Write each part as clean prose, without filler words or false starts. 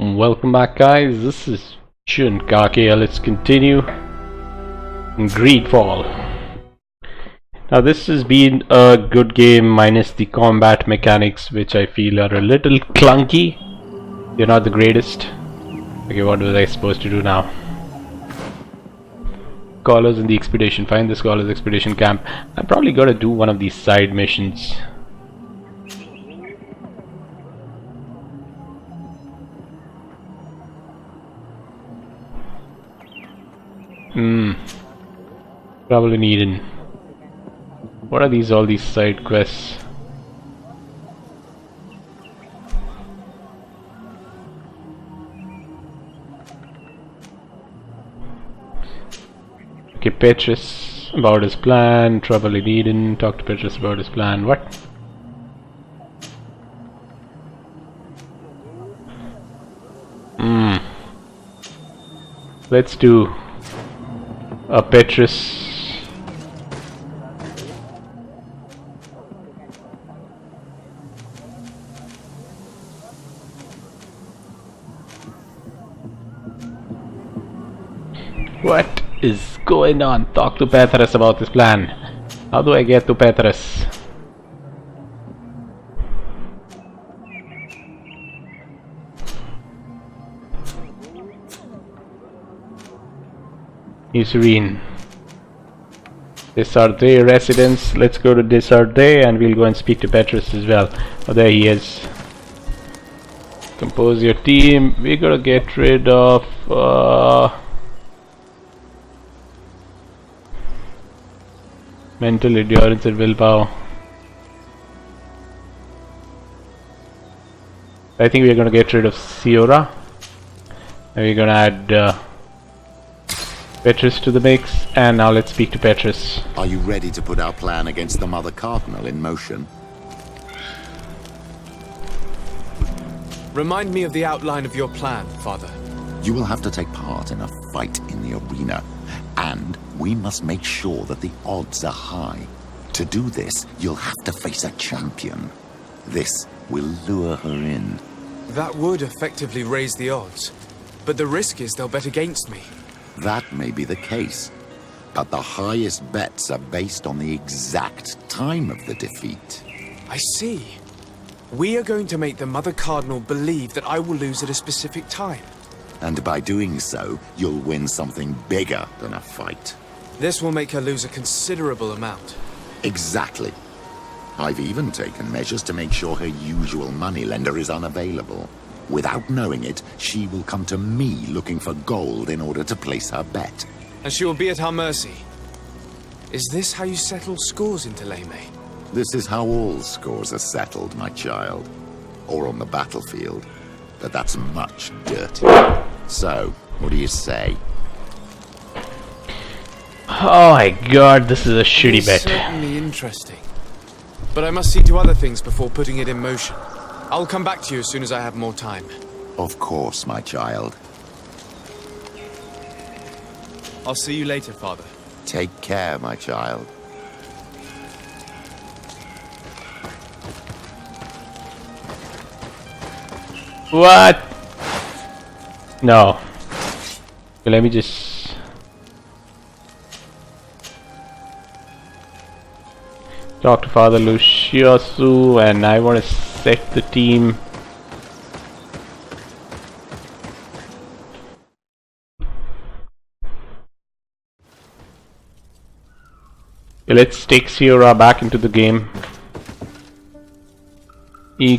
Welcome back, guys. This is Kake. Let's continue Greedfall. Now this has been a good game minus the combat mechanics, which I feel are a little clunky. They're not the greatest. Okay, what was I supposed to do now? Scholars in the expedition. Find the Scholars expedition camp. I'm probably gonna do one of these side missions. Probably needed. What are these? All these side quests. Okay, Petrus about his plan. Trouble in Eden. Talk to Petrus about his plan. What? Let's do a Petrus. What is going on? Talk to Petrus about this plan. How do I get to Petrus? Serene. Desarte residence. Let's go to Desarte and we'll go and speak to Petrus as well. Oh, there he is. Compose your team. We're gonna get rid of mental endurance and willpower. I think we're gonna get rid of Siora. And we're gonna add Petrus to the mix, and now let's speak to Petrus. Are you ready to put our plan against the Mother Cardinal in motion? Remind me of the outline of your plan, Father. You will have to take part in a fight in the arena, and we must make sure that the odds are high. To do this, you'll have to face a champion. This will lure her in. That would effectively raise the odds, but the risk is they'll bet against me. That may be the case, but the highest bets are based on the exact time of the defeat. I see. We are going to make the Mother Cardinal believe that I will lose at a specific time. And by doing so, you'll win something bigger than a fight. This will make her lose a considerable amount. Exactly. I've even taken measures to make sure her usual moneylender is unavailable. Without knowing it, she will come to me looking for gold in order to place her bet. And she will be at our mercy. Is this how you settle scores in Teleme? This is how all scores are settled, my child. Or on the battlefield. But that's much dirtier. So, what do you say? Oh my god, this is a shitty bet. Certainly interesting. But I must see to other things before putting it in motion. I'll come back to you as soon as I have more time. Of course, my child. I'll see you later, Father. Take care, my child. What? No. Okay, let me just... talk to Father Luciasu, and I want to set the team. Okay, let's take Siora back into the game.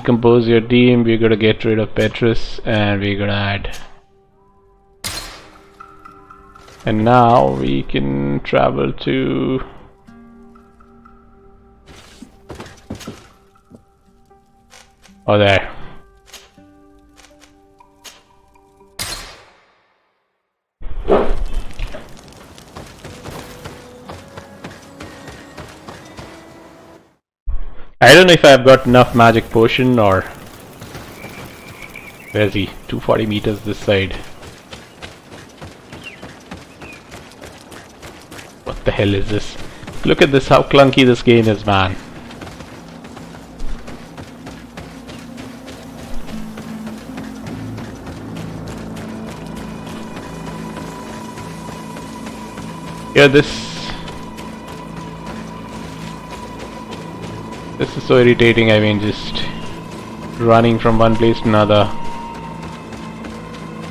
Compose your team. We're gonna get rid of Petrus and we're gonna add. And now we can travel to... oh, there. I don't know if I've got enough magic potion or... where's he? 240 meters this side. What the hell is this? Look at this, how clunky this game is, man. Yeah, this is so irritating. I mean, just running from one place to another,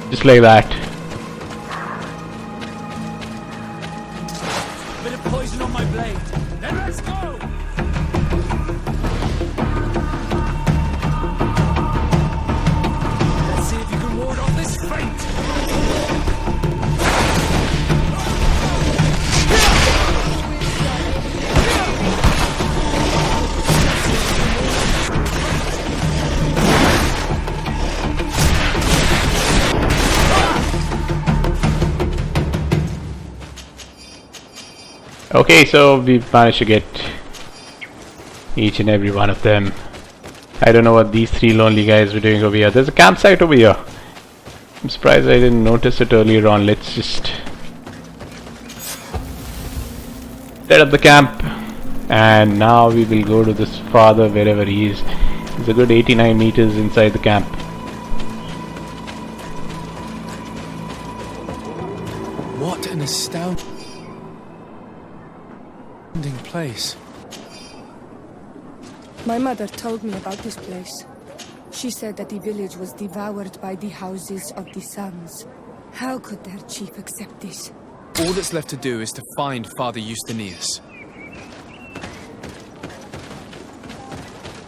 just like that. Bit of poison on my blade. Then let's go! Let's see if you can ward off this fate! Okay, so we've managed to get each and every one of them. I don't know what these three lonely guys were doing over here. There's a campsite over here. I'm surprised I didn't notice it earlier on. Let's just set up the camp, and now we will go to this father wherever he is. He's a good 89 meters inside the camp. What an astounding place. My mother told me about this place. She said that the village was devoured by the houses of the sons. How could their chief accept this? All that's left to do is to find Father Justinius.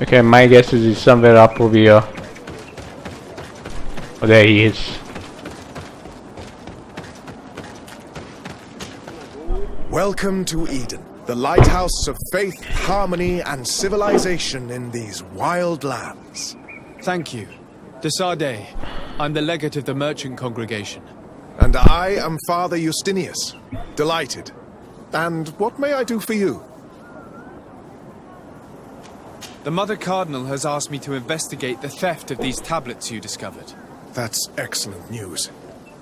Okay, my guess is he's somewhere up over here. Oh, there he is. Welcome to Eden, the lighthouse of faith, harmony, and civilization in these wild lands. Thank you. Desade. I'm the legate of the merchant congregation. And I am Father Justinius. Delighted. And what may I do for you? The Mother Cardinal has asked me to investigate the theft of these tablets you discovered. That's excellent news.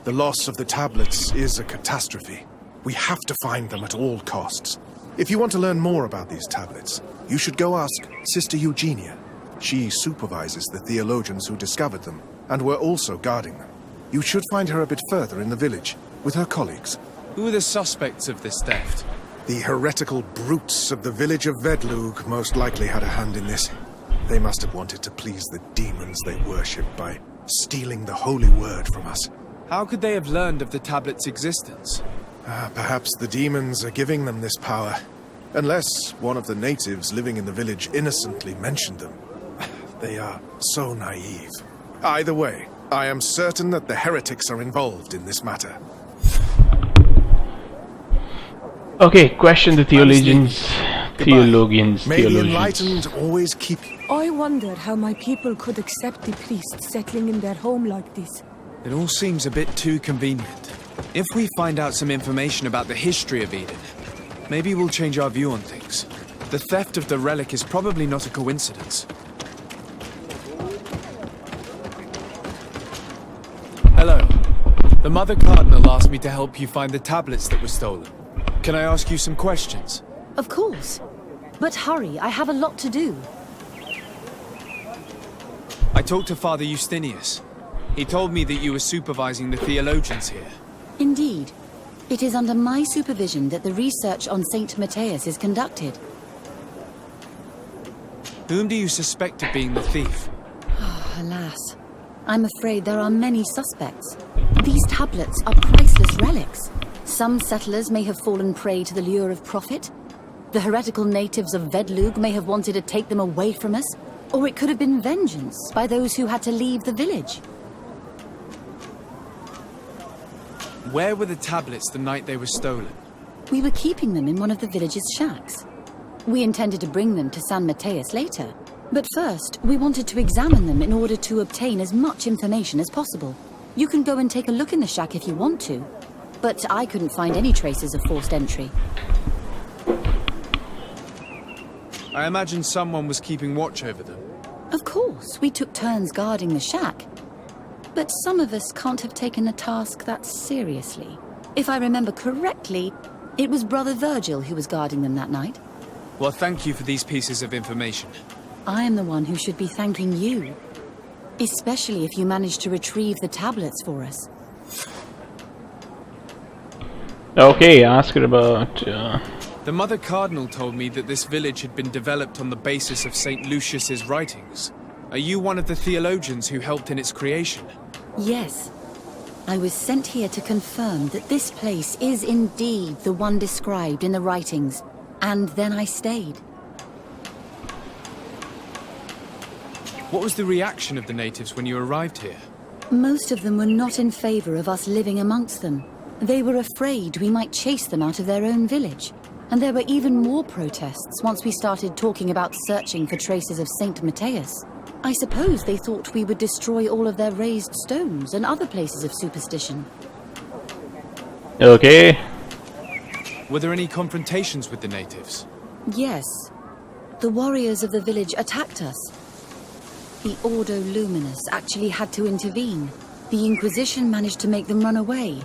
The loss of the tablets is a catastrophe. We have to find them at all costs. If you want to learn more about these tablets, you should go ask Sister Eugenia. She supervises the theologians who discovered them, and were also guarding them. You should find her a bit further in the village, with her colleagues. Who are the suspects of this theft? The heretical brutes of the village of Vedlug most likely had a hand in this. They must have wanted to please the demons they worship by stealing the holy word from us. How could they have learned of the tablet's existence? Perhaps the demons are giving them this power. Unless one of the natives living in the village innocently mentioned them. They are so naive. Either way, I am certain that the heretics are involved in this matter. Okay, question the theologians. May the enlightened always keep you. I wonder how my people could accept the priests settling in their home like this. It all seems a bit too convenient. If we find out some information about the history of Eden, maybe we'll change our view on things. The theft of the relic is probably not a coincidence. Hello. The Mother Cardinal asked me to help you find the tablets that were stolen. Can I ask you some questions? Of course. But hurry, I have a lot to do. I talked to Father Justinius. He told me that you were supervising the theologians here. Indeed. It is under my supervision that the research on Saint Matthias is conducted. Whom do you suspect of being the thief? Alas, I'm afraid there are many suspects. These tablets are priceless relics. Some settlers may have fallen prey to the lure of profit. The heretical natives of Vedlug may have wanted to take them away from us, or it could have been vengeance by those who had to leave the village. Where were the tablets the night they were stolen? We were keeping them in one of the village's shacks. We intended to bring them to San Matthias later, but first we wanted to examine them in order to obtain as much information as possible. You can go and take a look in the shack if you want to, but I couldn't find any traces of forced entry. I imagine someone was keeping watch over them. Of course, we took turns guarding the shack. But some of us can't have taken a task that seriously. If I remember correctly, it was Brother Virgil who was guarding them that night. Well, thank you for these pieces of information. I am the one who should be thanking you. Especially if you managed to retrieve the tablets for us. Okay, ask her about. The Mother Cardinal told me that this village had been developed on the basis of St. Lucius's writings. Are you one of the theologians who helped in its creation? Yes. I was sent here to confirm that this place is indeed the one described in the writings, and then I stayed. What was the reaction of the natives when you arrived here? Most of them were not in favor of us living amongst them. They were afraid we might chase them out of their own village. And there were even more protests once we started talking about searching for traces of Saint Matthias. I suppose they thought we would destroy all of their raised stones and other places of superstition. Okay. Were there any confrontations with the natives? Yes. The warriors of the village attacked us. The Ordo Luminous actually had to intervene. The Inquisition managed to make them run away.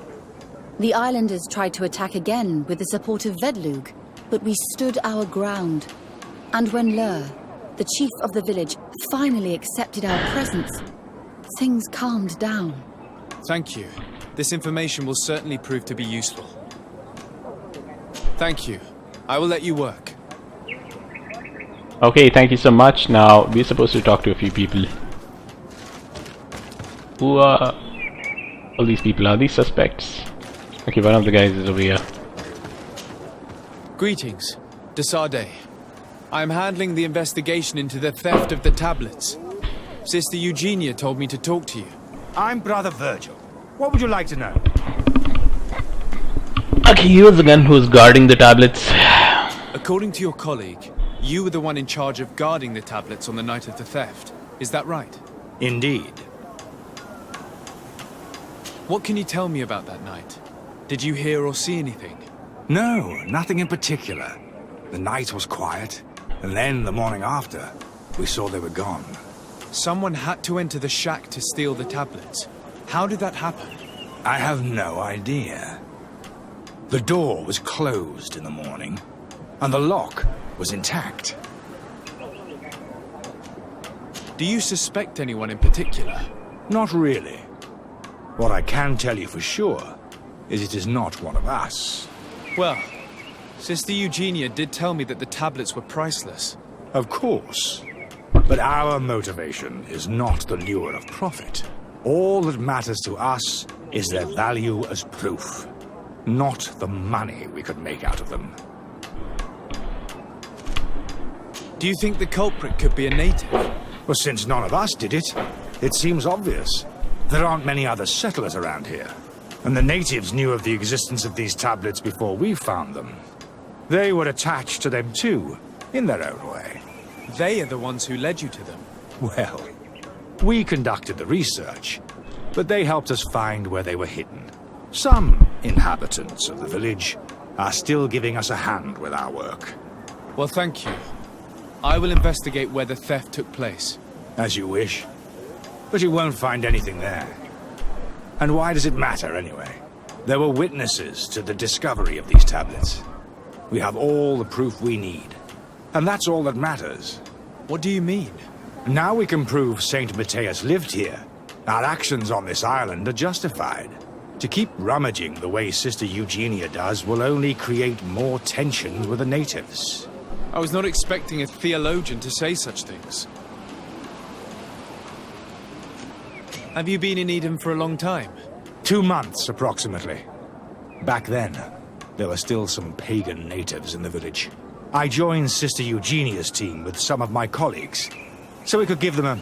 The islanders tried to attack again with the support of Vedlug, but we stood our ground. And when Lur, the chief of the village, finally accepted our presence, things calmed down. Thank you. This information will certainly prove to be useful. Thank you. I will let you work. Okay, thank you so much. Now, we're supposed to talk to a few people. Who are all these people? Are these suspects? Okay, one of the guys is over here. Greetings. Desade. I am handling the investigation into the theft of the tablets. Sister Eugenia told me to talk to you. I'm Brother Virgil. What would you like to know? Okay, he was the one who was guarding the tablets. According to your colleague, you were the one in charge of guarding the tablets on the night of the theft. Is that right? Indeed. What can you tell me about that night? Did you hear or see anything? No, nothing in particular. The night was quiet, and then the morning after, we saw they were gone. Someone had to enter the shack to steal the tablets. How did that happen? I have no idea. The door was closed in the morning, and the lock was intact. Do you suspect anyone in particular? Not really. What I can tell you for sure is it is not one of us. Well, Sister Eugenia did tell me that the tablets were priceless. Of course. But our motivation is not the lure of profit. All that matters to us is their value as proof, not the money we could make out of them. Do you think the culprit could be a native? Well, since none of us did it, it seems obvious. There aren't many other settlers around here, and the natives knew of the existence of these tablets before we found them. They were attached to them too, in their own way. They are the ones who led you to them. Well, we conducted the research, but they helped us find where they were hidden. Some inhabitants of the village are still giving us a hand with our work. Well, thank you. I will investigate where the theft took place. As you wish. But you won't find anything there. And why does it matter, anyway? There were witnesses to the discovery of these tablets. We have all the proof we need. And that's all that matters. What do you mean? Now we can prove Saint Matthias lived here. Our actions on this island are justified. To keep rummaging the way Sister Eugenia does will only create more tensions with the natives. I was not expecting a theologian to say such things. Have you been in Eden for a long time? 2 months, approximately. Back then, there were still some pagan natives in the village. I joined Sister Eugenia's team with some of my colleagues, so we could give them a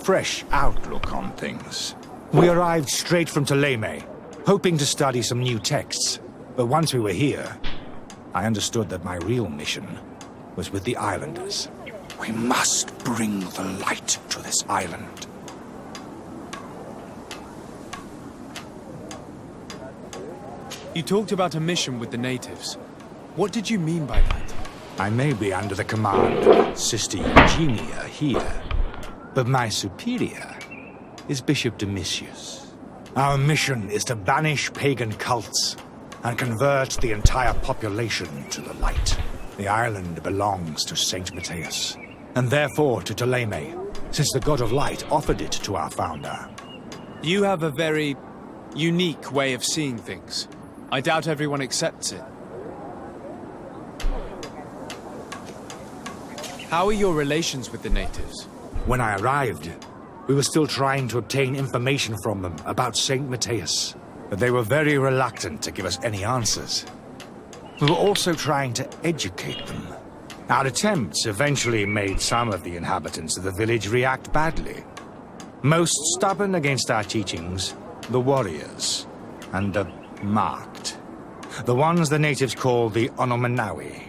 fresh outlook on things. We arrived straight from Ptolemy, hoping to study some new texts. But once we were here, I understood that my real mission was with the islanders. We must bring the light to this island. You talked about a mission with the natives. What did you mean by that? I may be under the command of Sister Eugenia here, but my superior is Bishop Domitius. Our mission is to banish pagan cults and convert the entire population to the light. The island belongs to Saint Matthias, and therefore to Ptolemy, since the god of light offered it to our founder. You have a very unique way of seeing things. I doubt everyone accepts it. How are your relations with the natives? When I arrived, we were still trying to obtain information from them about St. Matthias, but they were very reluctant to give us any answers. We were also trying to educate them. Our attempts eventually made some of the inhabitants of the village react badly. Most stubborn against our teachings, the warriors, and the marked. The ones the natives call the Onomanawi.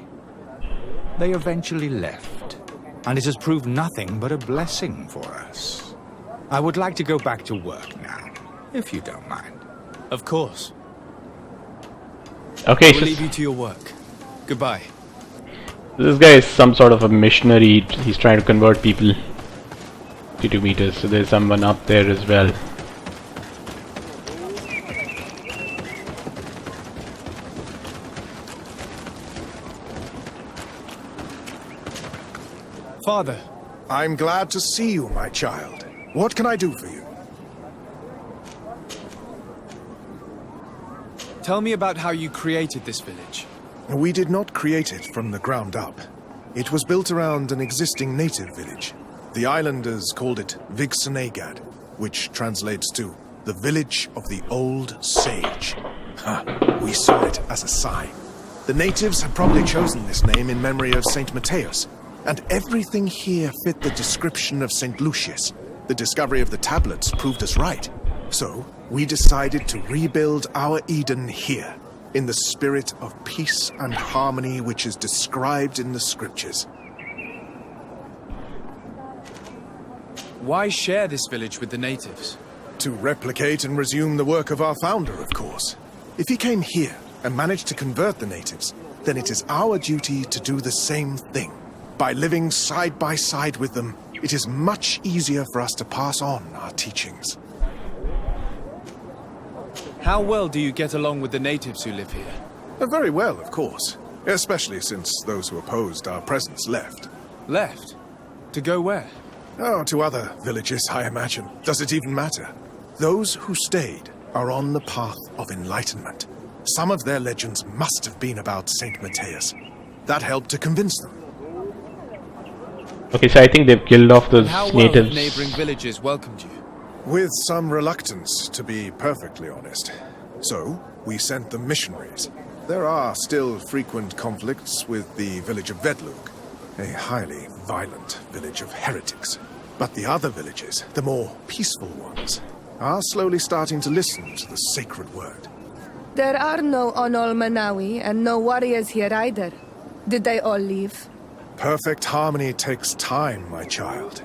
They eventually left, and it has proved nothing but a blessing for us. I would like to go back to work now, if you don't mind. Of course. Okay, We'll so leave you to your work. Goodbye. this guy is some sort of a missionary. He's trying to convert people. 52 meters, so there's someone up there as well. Father, I'm glad to see you, my child. What can I do for you? tell me about how you created this village. We did not create it from the ground up. It was built around an existing native village. The islanders called it Vigsanagad, which translates to the village of the old sage. We saw it as a sign. The natives had probably chosen this name in memory of St. Matthias, and everything here fit the description of St. Lucius. The discovery of the tablets proved us right. So, we decided to rebuild our Eden here, in the spirit of peace and harmony which is described in the scriptures. Why share this village with the natives? To replicate and resume the work of our founder, of course. If he came here and managed to convert the natives, then it is our duty to do the same thing. By living side by side with them, it is much easier for us to pass on our teachings. How well do you get along with the natives who live here? Very well, of course. Especially since those who opposed our presence left. Left? To go where? Oh, to other villages, I imagine. Does it even matter? Those who stayed are on the path of enlightenment. Some of their legends must have been about St. Matthias. That helped to convince them. Okay, so I think they've killed off those How well natives. have neighboring villages welcomed you? With some reluctance, to be perfectly honest. So, we sent them missionaries. There are still frequent conflicts with the village of Vedlug, a highly violent village of heretics. But the other villages, the more peaceful ones, are slowly starting to listen to the sacred word. There are no Onol Manawi and no warriors here either. Did they all leave? Perfect harmony takes time, my child.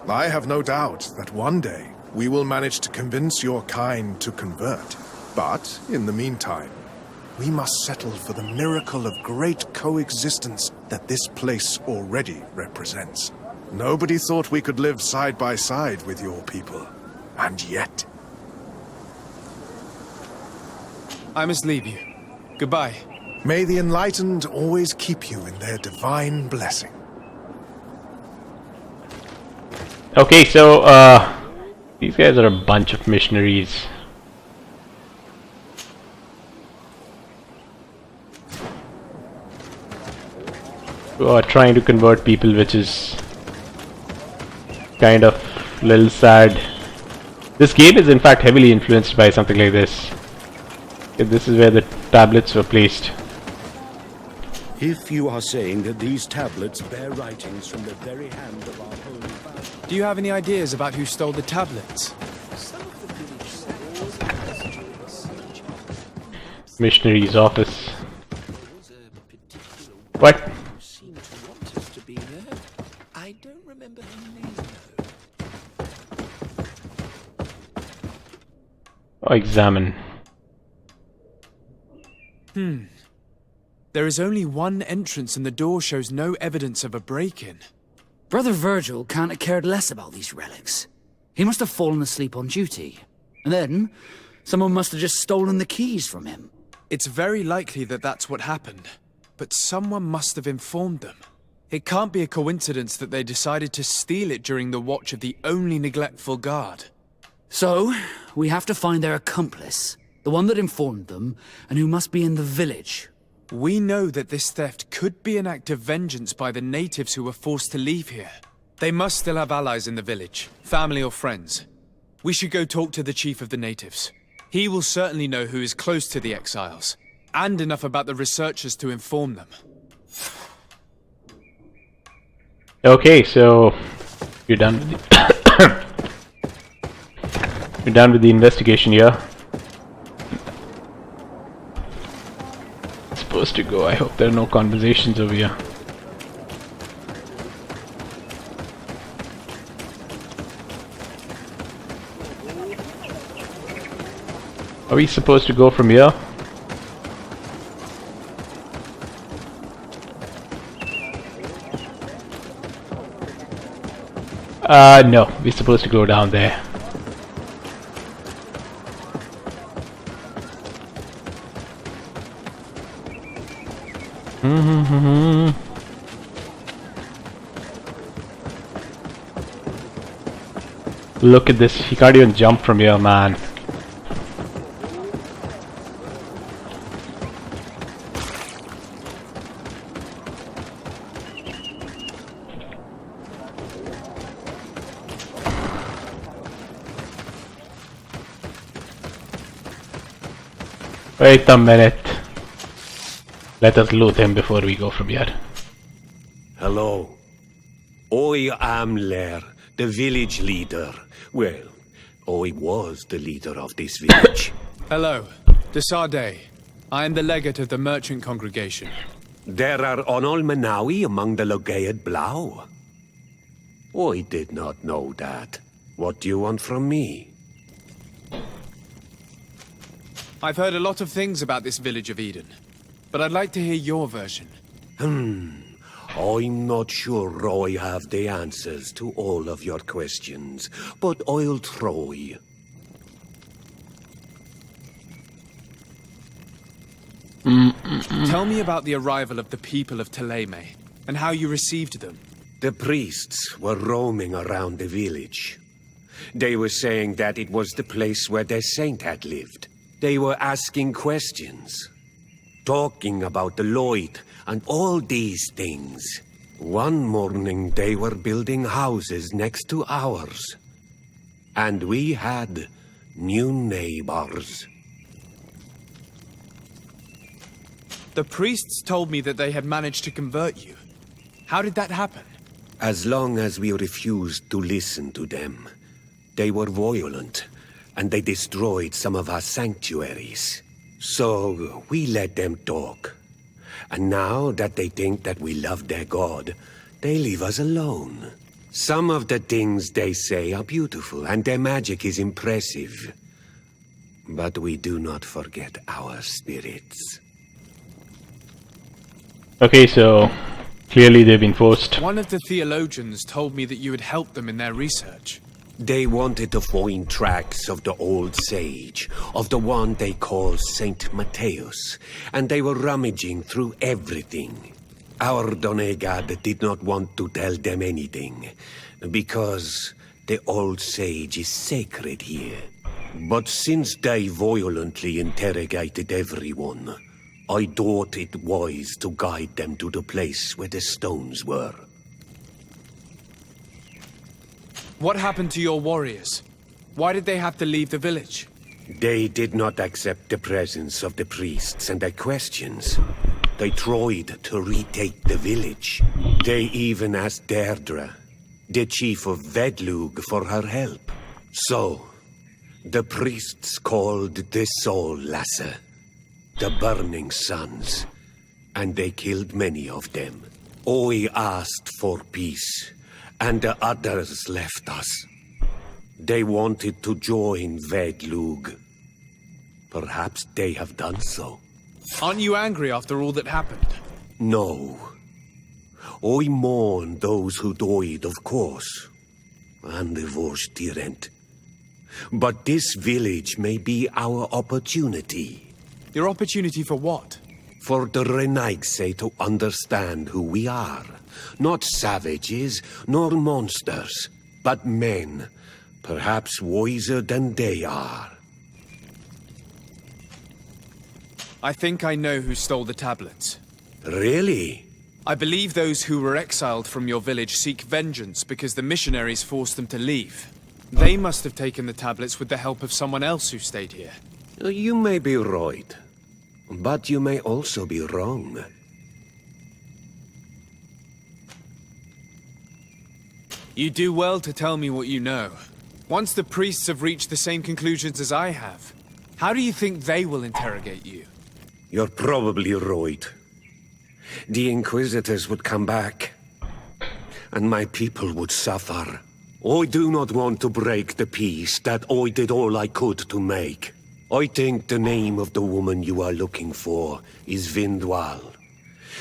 I have no doubt that one day we will manage to convince your kind to convert. But, in the meantime, we must settle for the miracle of great coexistence that this place already represents. Nobody thought we could live side by side with your people. And yet... I must leave you. Goodbye. May the enlightened always keep you in their divine blessing. Okay, so these guys are a bunch of missionaries. Who are trying to convert people, which is kind of a little sad. This game is in fact heavily influenced by something like this. This is where the tablets were placed. If you are saying that these tablets bear writings from the very hand of our holy father... Do you have any ideas about who stole the tablets? Missionary's office. What? I don't remember her name, Oh, examine. There is only one entrance and the door shows no evidence of a break-in. Brother Virgil can't have cared less about these relics. He must have fallen asleep on duty. And then, someone must have just stolen the keys from him. It's very likely that that's what happened. But someone must have informed them. It can't be a coincidence that they decided to steal it during the watch of the only neglectful guard. So, we have to find their accomplice. The one that informed them, and who must be in the village. We know that this theft could be an act of vengeance by the natives who were forced to leave here. They must still have allies in the village, family or friends. We should go talk to the chief of the natives. He will certainly know who is close to the exiles, and enough about the researchers to inform them. Okay, so you're done with the you're done with the investigation here. It's supposed to go. I hope there are no conversations over here. Are we supposed to go from here? No, we're supposed to go down there. Look at this, he can't even jump from here, man. Wait a minute. Let us loot him before we go from here. Hello. I am Lair, the village leader. Well, I was the leader of this village. Hello, Desade. I am the legate of the merchant congregation. There are Onol Manawi among the Logead Blau. I did not know that. What do you want from me? I've heard a lot of things about this village of Eden, but I'd like to hear your version. I'm not sure I have the answers to all of your questions, but I'll try. Tell me about the arrival of the people of Teleme, and how you received them. The priests were roaming around the village. They were saying that it was the place where their saint had lived. They were asking questions, talking about the Lloyd and all these things. One morning they were building houses next to ours. And we had new neighbors. The priests told me that they had managed to convert you. How did that happen? As long as we refused to listen to them, they were violent, and they destroyed some of our sanctuaries. So we let them talk. And now that they think that we love their god, they leave us alone. Some of the things they say are beautiful, and their magic is impressive. But we do not forget our spirits. Okay, so clearly they've been forced. One of the theologians told me that you had helped them in their research. They wanted to find tracks of the old sage, of the one they call Saint Matthäus, and they were rummaging through everything. Our Donegad did not want to tell them anything, because the old sage is sacred here. But since they violently interrogated everyone, I thought it wise to guide them to the place where the stones were. What happened to your warriors? Why did they have to leave the village? They did not accept the presence of the priests and their questions. They tried to retake the village. They even asked Deirdre, the chief of Vedlug, for her help. So, the priests called the Soul Lasser, the Burning Suns, and they killed many of them. I asked for peace, and the others left us. They wanted to join Vedlug. Perhaps they have done so. Aren't you angry after all that happened? No. I mourn those who died, of course, and the Vorstyrent. But this village may be our opportunity. Your opportunity for what? For the Renaigse to understand who we are. Not savages, nor monsters, but men, perhaps wiser than they are. I think I know who stole the tablets. Really? I believe those who were exiled from your village seek vengeance because the missionaries forced them to leave. They must have taken the tablets with the help of someone else who stayed here. You may be right, but you may also be wrong. You do well to tell me what you know. Once the priests have reached the same conclusions as I have, how do you think they will interrogate you? You're probably right. The Inquisitors would come back, and my people would suffer. I do not want to break the peace that I did all I could to make. I think the name of the woman you are looking for is Vindwal.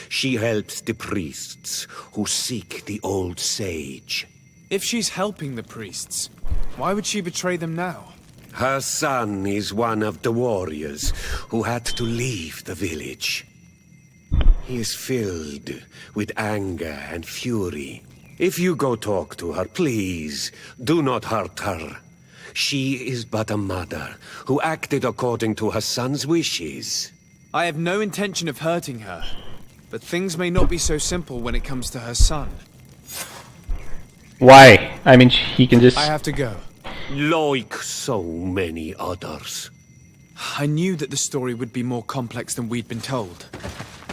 She helps the priests who seek the old sage. If she's helping the priests, why would she betray them now? Her son is one of the warriors who had to leave the village. He is filled with anger and fury. If you go talk to her, please, do not hurt her. She is but a mother who acted according to her son's wishes. I have no intention of hurting her, but things may not be so simple when it comes to her son. Why? I mean, he can just... I have to go. Like so many others. I knew that the story would be more complex than we'd been told.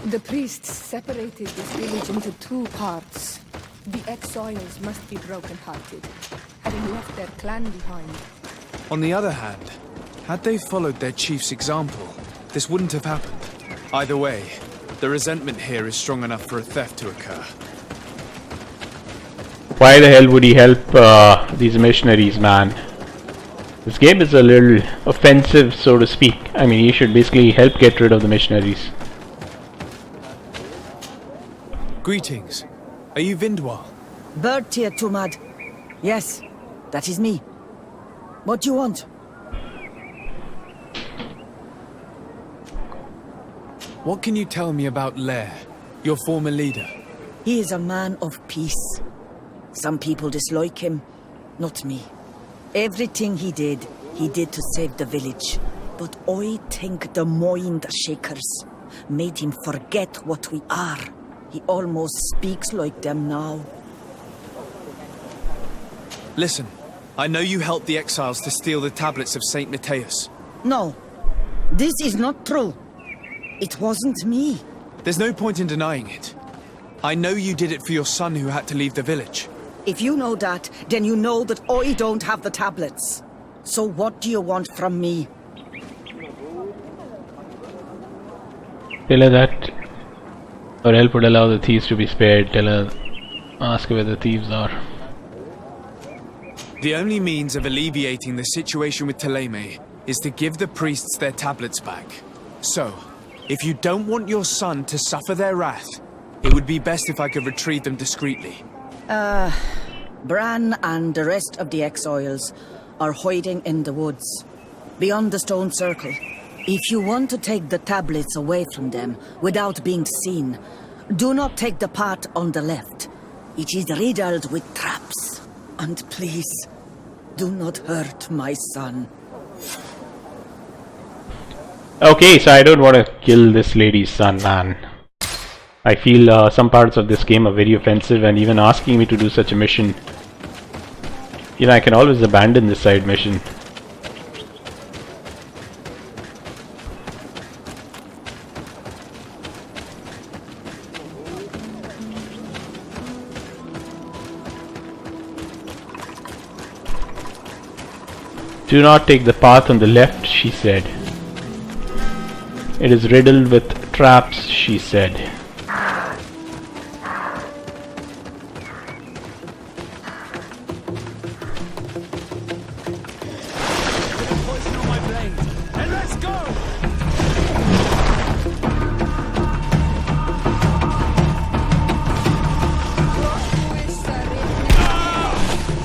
The priests separated this village into two parts. The exiles must be broken-hearted, having left their clan behind. On the other hand, had they followed their chief's example, this wouldn't have happened. Either way, the resentment here is strong enough for a theft to occur. Why the hell would he help these missionaries, man? This game is a little offensive, so to speak. I mean, he should basically help get rid of the missionaries. Greetings. Are you Vindwal? Bertia Tumad. Yes, that is me. What do you want? What can you tell me about Lair, your former leader? He is a man of peace. Some people dislike him, not me. Everything he did to save the village. But I think the mind shakers made him forget what we are. He almost speaks like them now. Listen, I know you helped the exiles to steal the tablets of Saint Matthias. No, this is not true. It wasn't me. There's no point in denying it. I know you did it for your son who had to leave the village. If you know that, then you know that I don't have the tablets. So what do you want from me? Tell her that our help would allow the thieves to be spared. Tell her, ask where the thieves are. The only means of alleviating the situation with Teleme is to give the priests their tablets back. So, if you don't want your son to suffer their wrath, it would be best if I could retrieve them discreetly. Bran and the rest of the exiles are hiding in the woods, beyond the stone circle. If you want to take the tablets away from them without being seen, do not take the path on the left. It is riddled with traps. And please, do not hurt my son. Okay, so I don't want to kill this lady's son, man. I feel some parts of this game are very offensive, and even asking me to do such a mission, you know, I can always abandon this side mission. Do not take the path on the left, she said. It is riddled with traps, she said.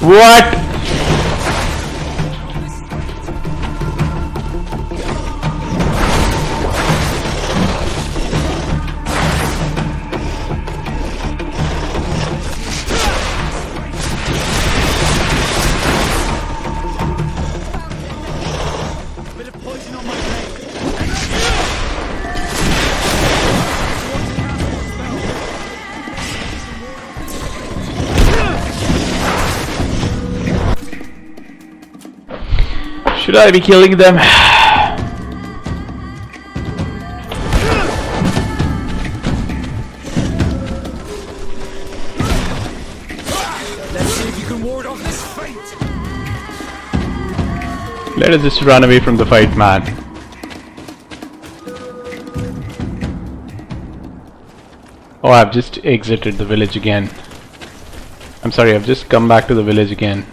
What? Should I be killing them? Let's see if you can ward off this fate. Let us just run away from the fight, man. Oh, I've just exited the village again. I'm sorry, I've just come back to the village again.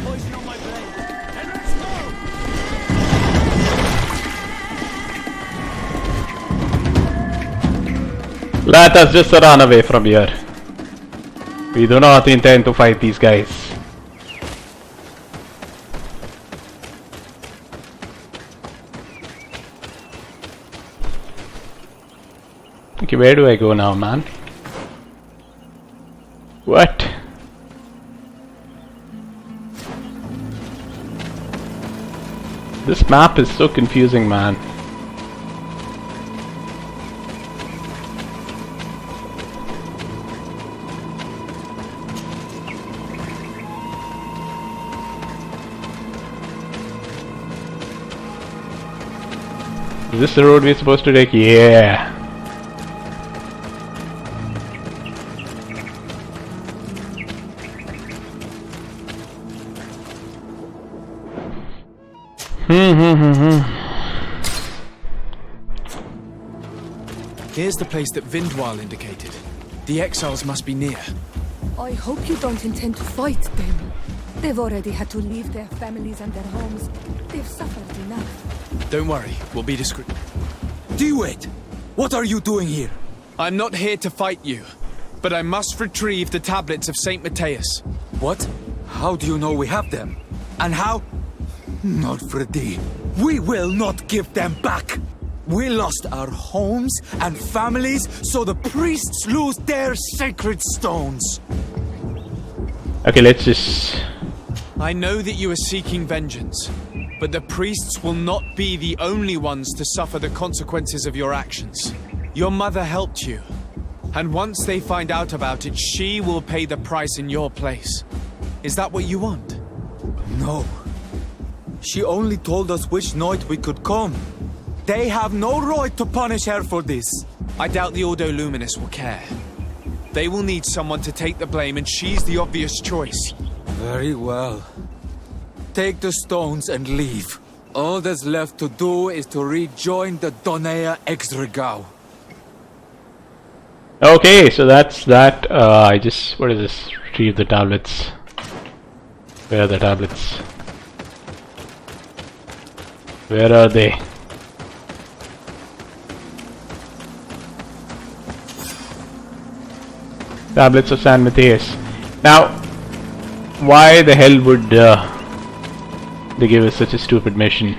Poison on my blade. And let's go! Let us just run away from here. We do not intend to fight these guys. Okay, where do I go now, man? What? This map is so confusing, man. Is this the road we're supposed to take? Yeah. Here's the place that Vindwal indicated. The exiles must be near. I hope you don't intend to fight them. They've already had to leave their families and their homes. They've suffered enough. Don't worry, we'll be discreet. Dewett! What are you doing here? I'm not here to fight you, but I must retrieve the tablets of Saint Matthias. What? How do you know we have them? And how? Not Freddy. We will not give them back! We lost our homes and families, so the priests lose their sacred stones. Okay, let's just... I know that you are seeking vengeance, but the priests will not be the only ones to suffer the consequences of your actions. Your mother helped you, and once they find out about it, she will pay the price in your place. Is that what you want? No. She only told us which night we could come. They have no right to punish her for this. I doubt the Ordo Luminous will care. They will need someone to take the blame, and she's the obvious choice. Very well. Take the stones and leave. All that's left to do is to rejoin the Donea Exregao. Okay, so that's that. I just... What is this? Retrieve the tablets. Where are the tablets? Where are they? Tablets of San Matthias. Now, why the hell would they give us such a stupid mission?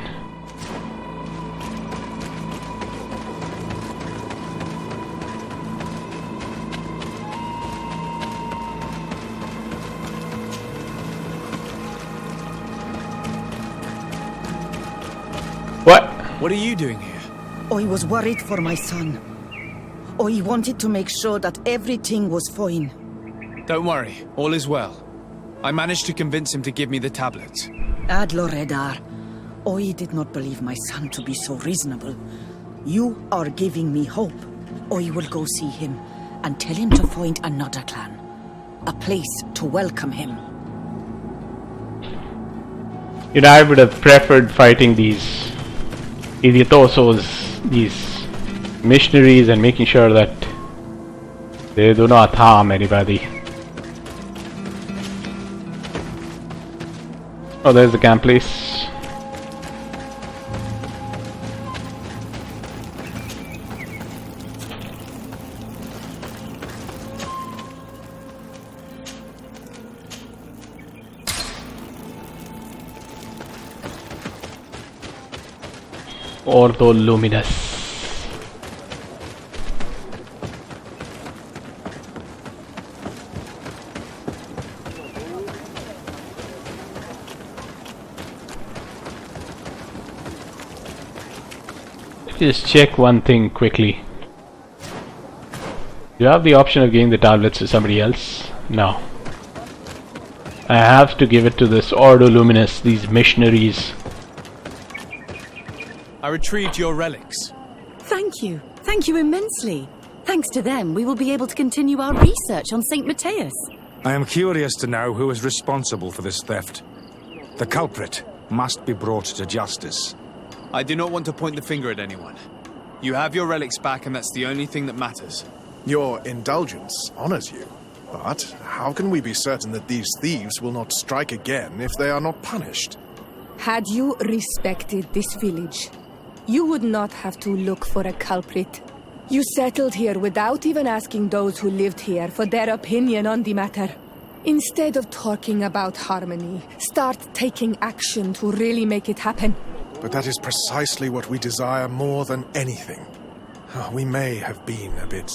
What? What are you doing here? I was worried for my son. I wanted to make sure that everything was fine. Don't worry, all is well. I managed to convince him to give me the tablets. Adloredar, I did not believe my son to be so reasonable. You are giving me hope. I will go see him and tell him to find another clan. A place to welcome him. You know, I would have preferred fighting these idiotossos, these missionaries, and making sure that they do not harm anybody. Oh, there's the camp place. Ordo Luminous. just check one thing quickly. Do you have the option of giving the tablets to somebody else? No. I have to give it to this Ordo Luminous, these missionaries. I retrieved your relics. Thank you. Thank you immensely. Thanks to them, we will be able to continue our research on St. Matthias. I am curious to know who is responsible for this theft. The culprit must be brought to justice. I do not want to point the finger at anyone. You have your relics back, and that's the only thing that matters. Your indulgence honors you. But how can we be certain that these thieves will not strike again if they are not punished? Had you respected this village, you would not have to look for a culprit. You settled here without even asking those who lived here for their opinion on the matter. Instead of talking about harmony, start taking action to really make it happen. But that is precisely what we desire more than anything. We may have been a bit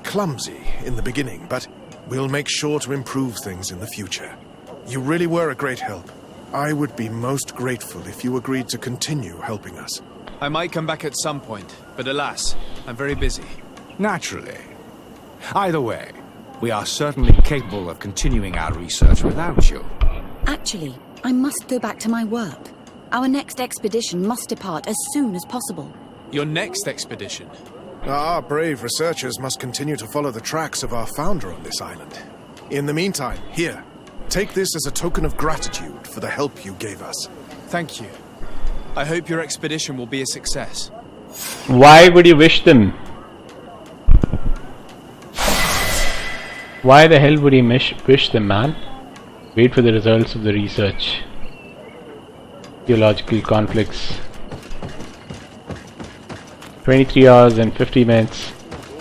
clumsy in the beginning, but we'll make sure to improve things in the future. You really were a great help. I would be most grateful if you agreed to continue helping us. I might come back at some point, but alas, I'm very busy. Naturally. Either way, we are certainly capable of continuing our research without you. Actually, I must go back to my work. Our next expedition must depart as soon as possible. Your next expedition? Our brave researchers must continue to follow the tracks of our founder on this island. In the meantime, here, take this as a token of gratitude for the help you gave us. Thank you. I hope your expedition will be a success. Why would you wish them? Why the hell would he wish them, man? Wait for the results of the research. Theological conflicts. 23 hours and 50 minutes.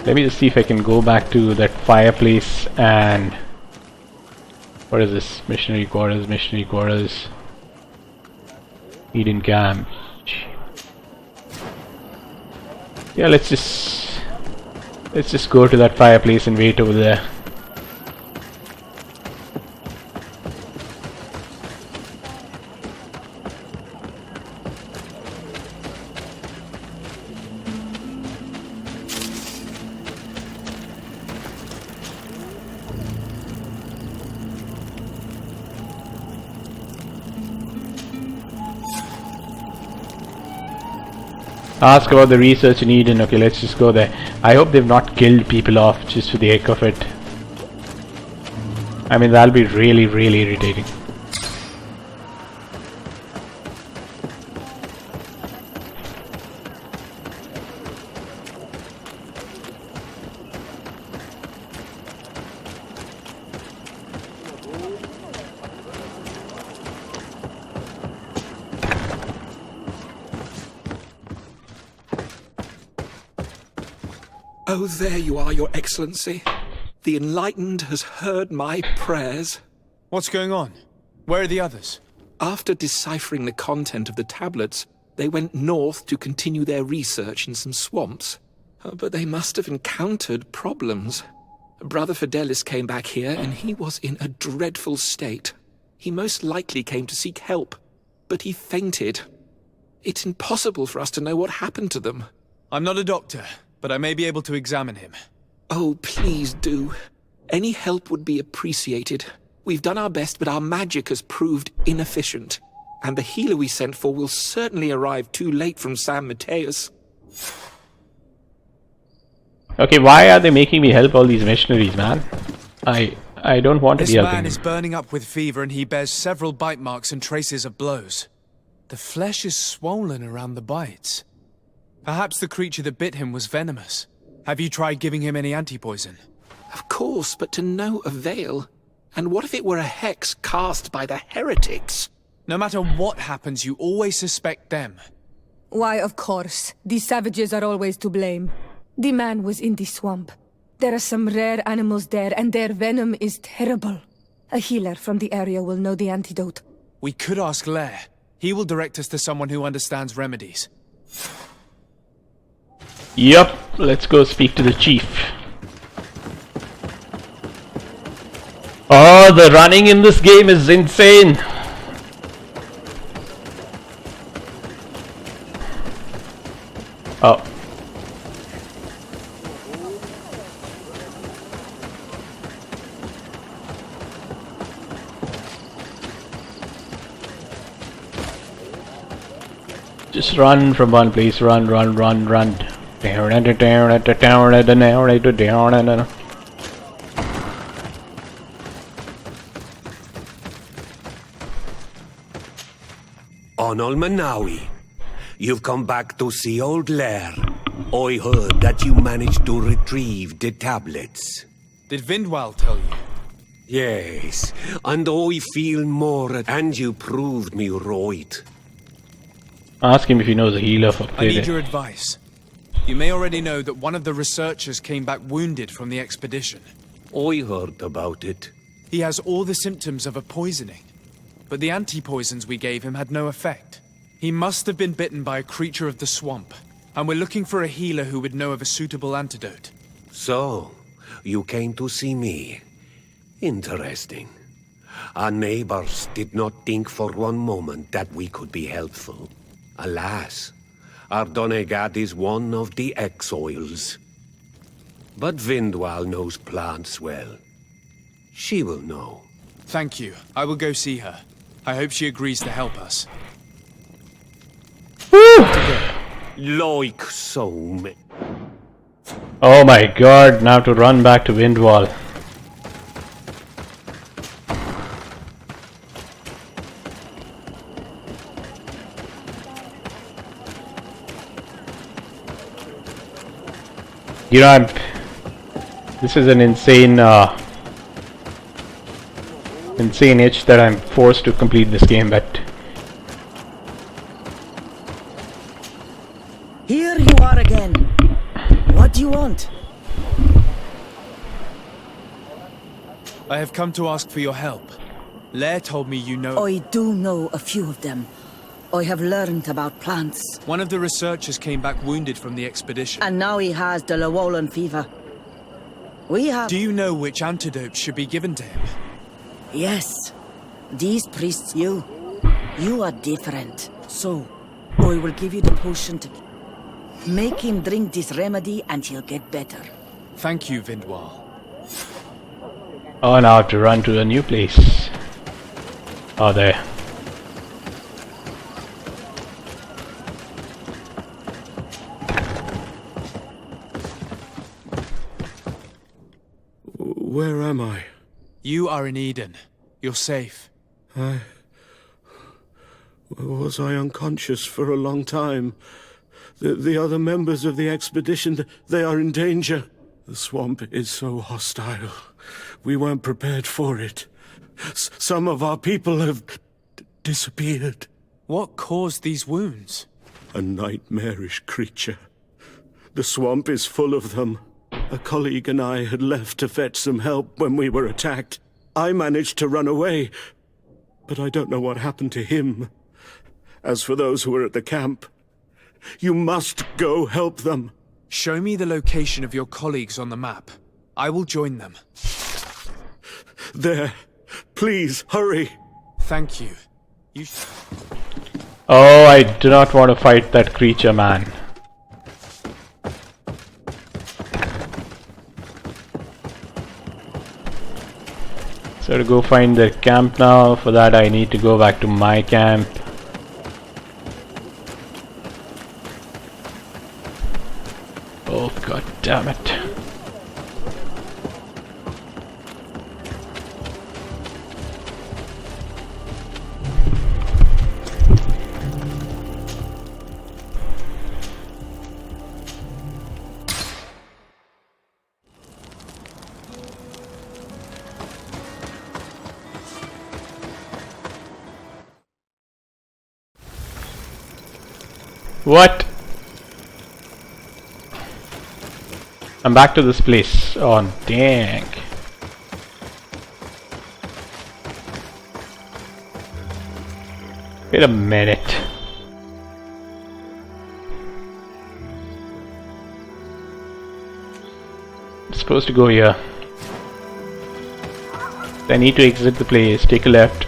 Let me just see if I can go back to that fireplace and... What is this? Missionary quarters, missionary quarters. Eden camp. Yeah, let's just go to that fireplace and wait over there. Ask about the research in Eden. Okay, let's just go there. I hope they've not killed people off just for the heck of it. I mean, that'll be really, really irritating. Oh, there you are, Your Excellency. The Enlightened has heard my prayers. What's going on? Where are the others? After deciphering the content of the tablets, they went north to continue their research in some swamps. But they must have encountered problems. Brother Fidelis came back here, and he was in a dreadful state. He most likely came to seek help, but he fainted. It's impossible for us to know what happened to them. I'm not a doctor, but I may be able to examine him. Oh, please do. Any help would be appreciated. We've done our best, but our magic has proved inefficient. And the healer we sent for will certainly arrive too late from San Mateus. Okay, why are they making me help all these missionaries, man? I don't want to be helping This man them. is burning up with fever, and he bears several bite marks and traces of blows. The flesh is swollen around the bites. Perhaps the creature that bit him was venomous. Have you tried giving him any anti-poison? Of course, but to no avail. And what if it were a hex cast by the heretics? No matter what happens, you always suspect them. Why, of course. These savages are always to blame. The man was in the swamp. There are some rare animals there, and their venom is terrible. A healer from the area will know the antidote. We could ask Lair. He will direct us to someone who understands remedies. Yup, let's go speak to the chief. Oh, the running in this game is insane. Oh, Just run from one place. Run. Onol Manawi, you've come back to see old Lair. I heard that you managed to retrieve the tablets. Did Vindwal tell you? Yes, and I feel more, and you proved me right. Ask him if he knows a healer for I need Payday. your advice. You may already know that one of the researchers came back wounded from the expedition. I heard about it. He has all the symptoms of a poisoning, but the anti-poisons we gave him had no effect. He must have been bitten by a creature of the swamp, and we're looking for a healer who would know of a suitable antidote. So, you came to see me. Interesting. Our neighbors did not think for one moment that we could be helpful. Alas, our Donegat is one of the exiles. But Vindwal knows plants well. She will know. Thank you. I will go see her. I hope she agrees to help us. Like so many. Oh my god, now to run back to Windwall. You know, this is an insane itch that I'm forced to complete this game, but Here you are again. What do you want? I have come to ask for your help. Lair told me you know... I do know a few of them. I have learned about plants. One of the researchers came back wounded from the expedition. And now he has the Llewellyn fever. We have... Do you know which antidote should be given to him? Yes. These priests, you are different. So, I will give you the potion to... Make him drink this remedy and he'll get better. Thank you, Vindwal. oh, now I have to run to a new place. Oh, there. Where am I? You are in Eden. You're safe. Was I unconscious for a long time? The other members of the expedition, they are in danger. The swamp is so hostile. We weren't prepared for it. Some of our people have disappeared. What caused these wounds? A nightmarish creature. The swamp is full of them. A colleague and I had left to fetch some help when we were attacked. I managed to run away, but I don't know what happened to him. As for those who were at the camp, you must go help them. Show me the location of your colleagues on the map. I will join them. There. Please, hurry. Thank you. Oh, I do not want to fight that creature, man. So to go find the camp now, for that I need to go back to my camp. Oh, god damn it. What? I'm back to this place. Oh, dang. Wait a minute. I'm supposed to go here. I need to exit the place. Take a left.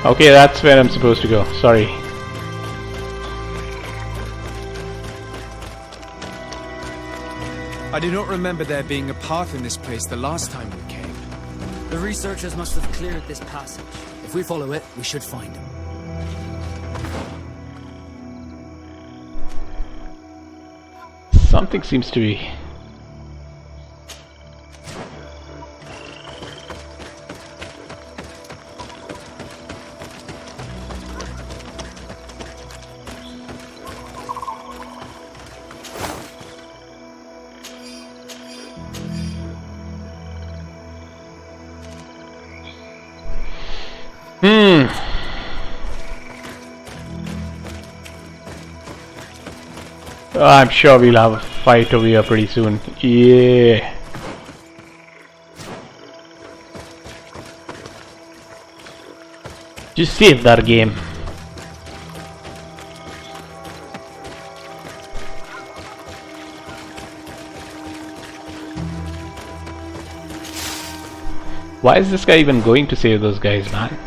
Okay, that's where I'm supposed to go. Sorry. I do not remember there being a path in this place the last time we came. The researchers must have cleared this passage. If we follow it, we should find him. Something seems to be. I'm sure we'll have a fight over here pretty soon. Yeah. Just save that game. Why is this guy even going to save those guys, man?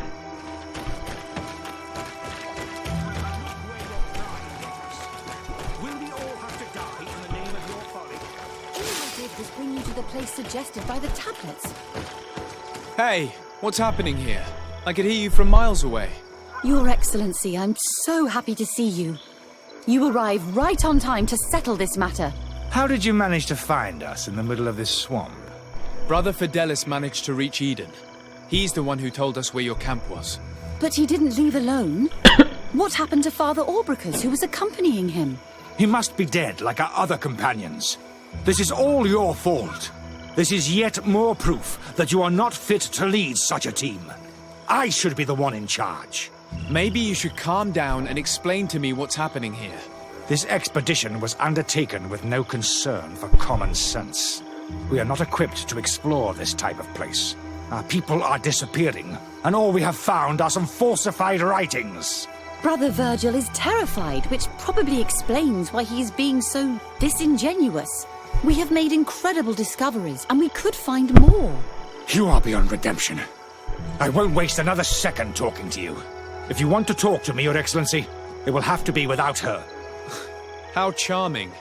Suggested by the tablets. Hey, what's happening here? I could hear you from miles away. Your Excellency, I'm so happy to see you. You arrived right on time to settle this matter. How did you manage to find us in the middle of this swamp? Brother Fidelis managed to reach Eden. He's the one who told us where your camp was. But he didn't leave alone. What happened to Father Orbricus, who was accompanying him? He must be dead, like our other companions. This is all your fault. This is yet more proof that you are not fit to lead such a team. I should be the one in charge. Maybe you should calm down and explain to me what's happening here. This expedition was undertaken with no concern for common sense. We are not equipped to explore this type of place. Our people are disappearing, and all we have found are some falsified writings. Brother Virgil is terrified, which probably explains why he is being so disingenuous. We have made incredible discoveries, and we could find more. You are beyond redemption. I won't waste another second talking to you. If you want to talk to me, Your Excellency, it will have to be without her. How charming.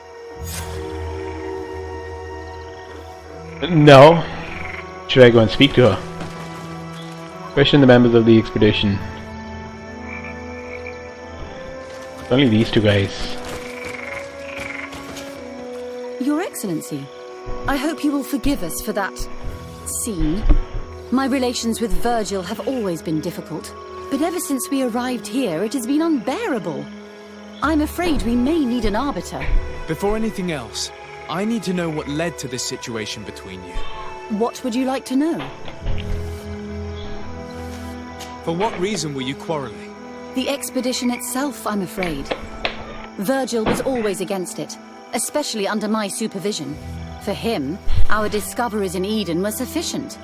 No. Should I go and speak to her? Question the members of the expedition. Only these two guys. Your Excellency, I hope you will forgive us for that scene. My relations with Virgil have always been difficult, but ever since we arrived here, it has been unbearable. I'm afraid we may need an arbiter. Before anything else, I need to know what led to this situation between you. What would you like to know? For what reason were you quarreling? The expedition itself, I'm afraid. Virgil was always against it, especially under my supervision. For him, our discoveries in Eden were sufficient.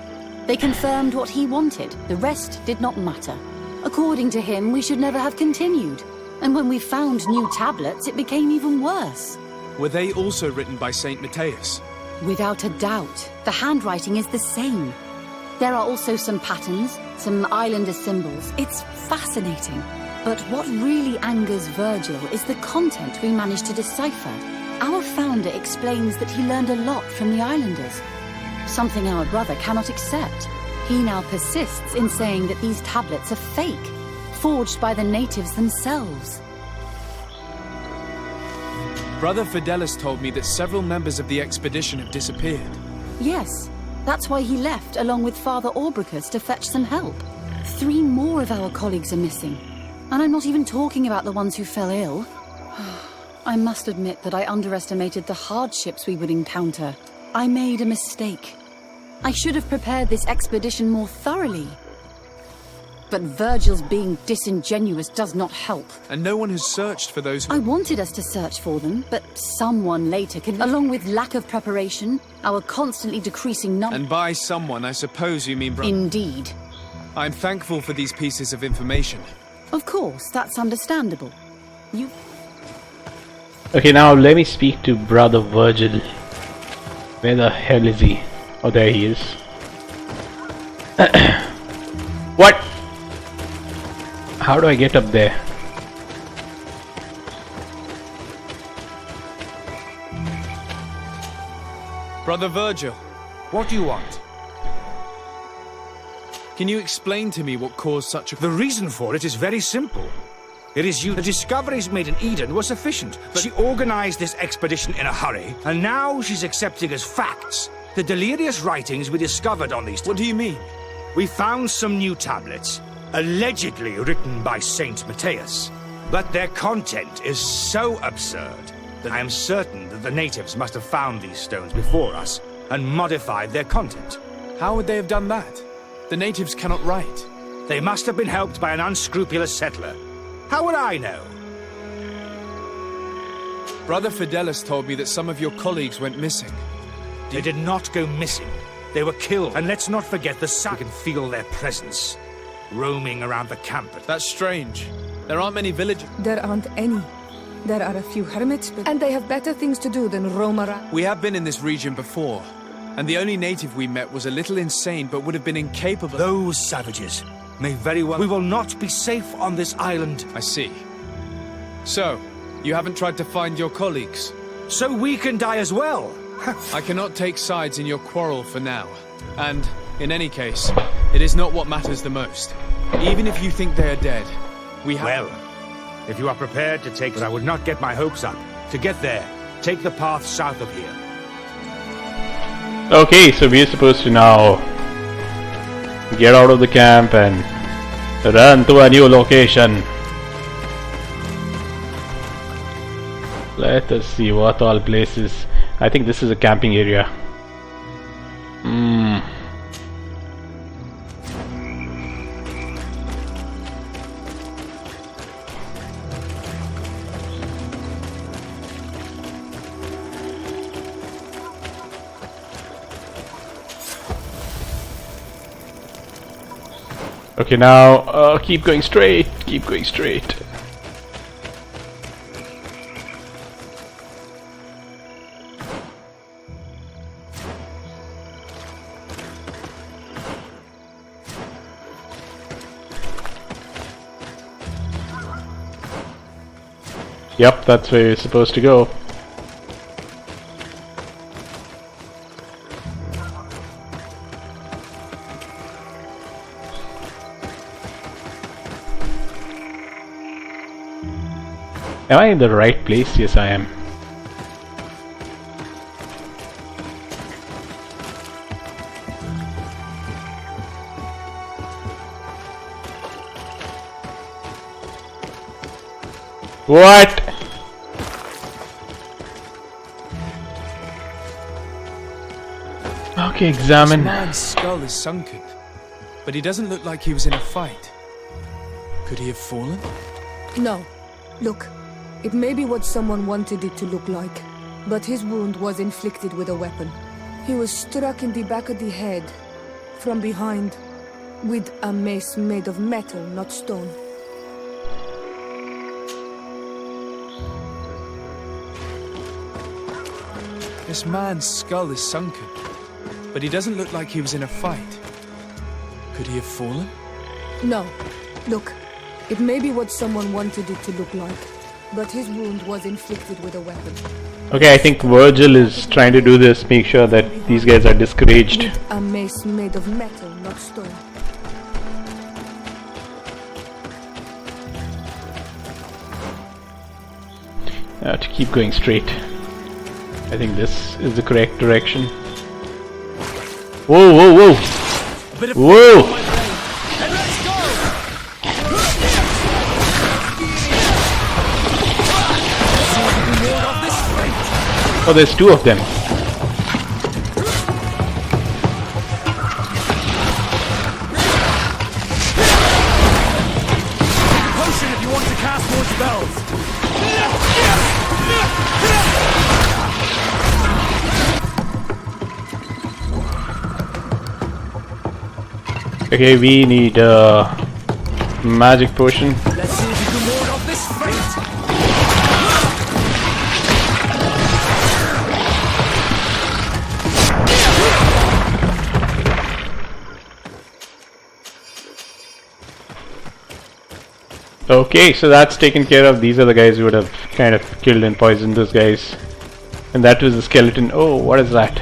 They confirmed what he wanted. The rest did not matter. According to him, we should never have continued. And when we found new tablets, it became even worse. Were they also written by Saint Matthias? Without a doubt. The handwriting is the same. There are also some patterns, some islander symbols. It's fascinating. But what really angers Virgil is the content we managed to decipher. Our founder explains that he learned a lot from the islanders, something our brother cannot accept. He now persists in saying that these tablets are fake, forged by the natives themselves. Brother Fidelis told me that several members of the expedition have disappeared. Yes, that's why he left along with Father Orbricus to fetch some help. 3 more of our colleagues are missing, and I'm not even talking about the ones who fell ill. I must admit that I underestimated the hardships we would encounter. I made a mistake. I should have prepared this expedition more thoroughly. But Virgil's being disingenuous does not help. And no one has searched for those who... I wanted us to search for them, but someone later could... Along with lack of preparation, our constantly decreasing number... And by someone, I suppose you mean... Indeed. I'm thankful for these pieces of information. Of course, that's understandable. You... Okay, now let me speak to Brother Virgil. Where the hell is he? Oh, there he is. What? How do I get up there? Brother Virgil, What do you want? can you explain to me what caused such a... The reason for it is very simple. It is you. The discoveries made in Eden were sufficient, but she organized this expedition in a hurry, and now she's accepting as facts the delirious writings we discovered on these. What do you mean? We found some new tablets, allegedly written by Saint Matthias, but their content is so absurd that I am certain that the natives must have found these stones before us and modified their content. How would they have done that? The natives cannot write. They must have been helped by an unscrupulous settler. How would I know? Brother Fidelis told me that some of your colleagues went missing. They did not go missing. They were killed. And let's not forget the sun. We can feel their presence, roaming around the camp. That's strange. There aren't many villages. There aren't any. There are a few hermits, and they have better things to do than roam around. We have been in this region before, and the only native we met was a little insane, but would have been incapable. Those savages may very well... We will not be safe on this island. I see. So, you haven't tried to find your colleagues? So we can die as well. I cannot take sides in your quarrel for now. And, in any case, it is not what matters the most. Even if you think they are dead, we have... Well, if you are prepared to take... But I would not get my hopes up. To get there, take the path south of here. Okay, so we're supposed to now get out of the camp and run to a new location. Let us see what all places. I think this is a camping area. Okay, now keep going straight. Keep going straight. Yep, that's where you're supposed to go. Am I in the right place? Yes, I am. What? Okay, examine. This man's skull is sunken, but he doesn't look like he was in a fight. Could he have fallen? No. Look, it may be what someone wanted it to look like, but his wound was inflicted with a weapon. He was struck in the back of the head, from behind, with a mace made of metal, not stone. This man's skull is sunken, but he doesn't look like he was in a fight. Could he have fallen? No. Look, it may be what someone wanted it to look like, but his wound was inflicted with a weapon. Okay, I think Virgil is trying to do this, make sure that these guys are discouraged. With a mace made of metal, not stone. To keep going straight. I think this is the correct direction. Whoa, whoa, whoa! Whoa! Oh, there's two of them. Potion if you want to cast more spells. Okay, we need a magic potion. Let's see if you can ward off this fate. Okay, so that's taken care of. These are the guys who would have kind of killed and poisoned those guys. And that was the skeleton. Oh, what is that?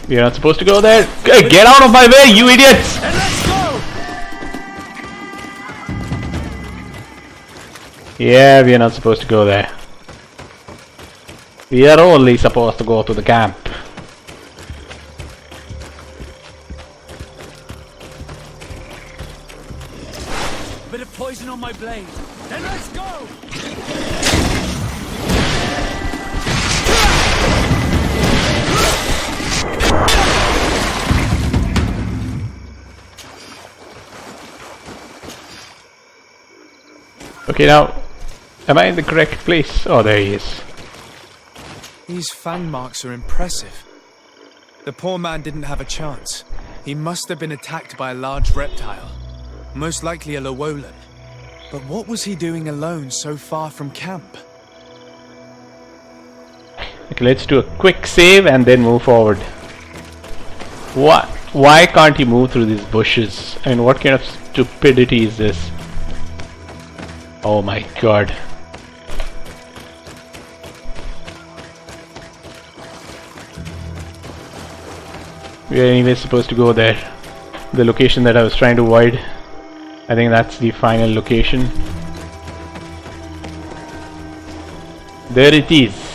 We're not supposed to go there. Get out of my way, you idiots! And let's go! Yeah, we are not supposed to go there. We are only supposed to go to the camp. A bit of poison on my blade. Then let's go! Okay, now, am I in the correct place? Oh, there he is. These fang marks are impressive. The poor man didn't have a chance. He must have been attacked by a large reptile. Most likely a Lowolan. But what was he doing alone so far from camp? Okay, let's do a quick save and then move forward. What? Why can't he move through these bushes? I mean, what kind of stupidity is this? Oh my god. We are anyway supposed to go there. The location that I was trying to avoid. I think that's the final location. There it is.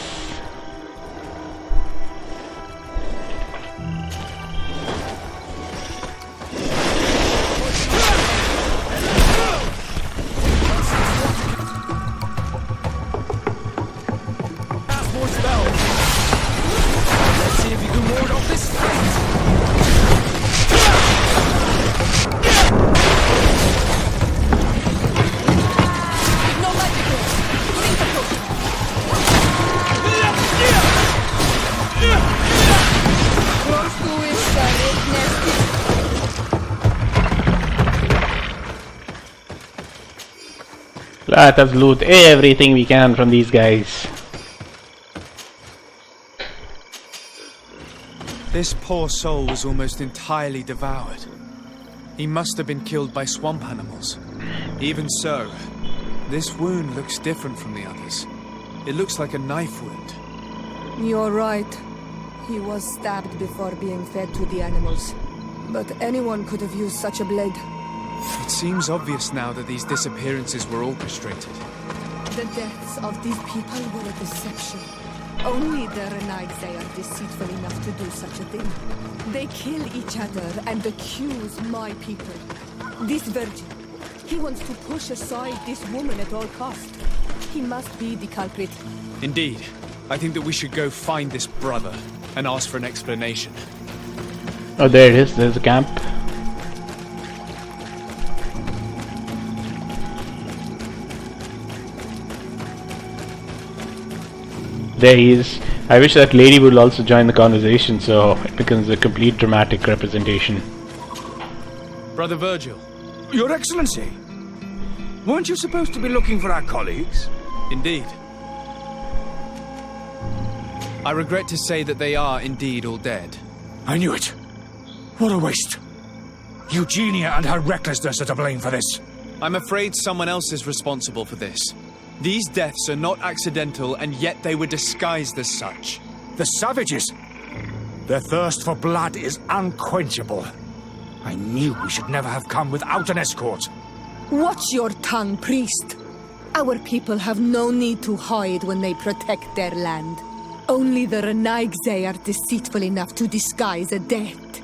Let us loot everything we can from these guys. This poor soul was almost entirely devoured. He must have been killed by swamp animals. Even so, this wound looks different from the others. It looks like a knife wound. You're right. He was stabbed before being fed to the animals. But anyone could have used such a blade. It seems obvious now that these disappearances were orchestrated. The deaths of these people were a deception. Only the Renaigse are deceitful enough to do such a thing. They kill each other and accuse my people. This virgin, he wants to push aside this woman at all cost. He must be the culprit. Indeed. I think that we should go find this brother and ask for an explanation. Oh, there it is. There's a camp. There he is. I wish that lady would also join the conversation so it becomes a complete dramatic representation. Brother Virgil. Your Excellency! Weren't you supposed to be looking for our colleagues? Indeed. I regret to say that they are indeed all dead. I knew it. What a waste. Eugenia and her recklessness are to blame for this. I'm afraid someone else is responsible for this. These deaths are not accidental, and yet they were disguised as such. The savages! Their thirst for blood is unquenchable. I knew we should never have come without an escort. Watch your tongue, priest. Our people have no need to hide when they protect their land. Only the Renaigse are deceitful enough to disguise a death.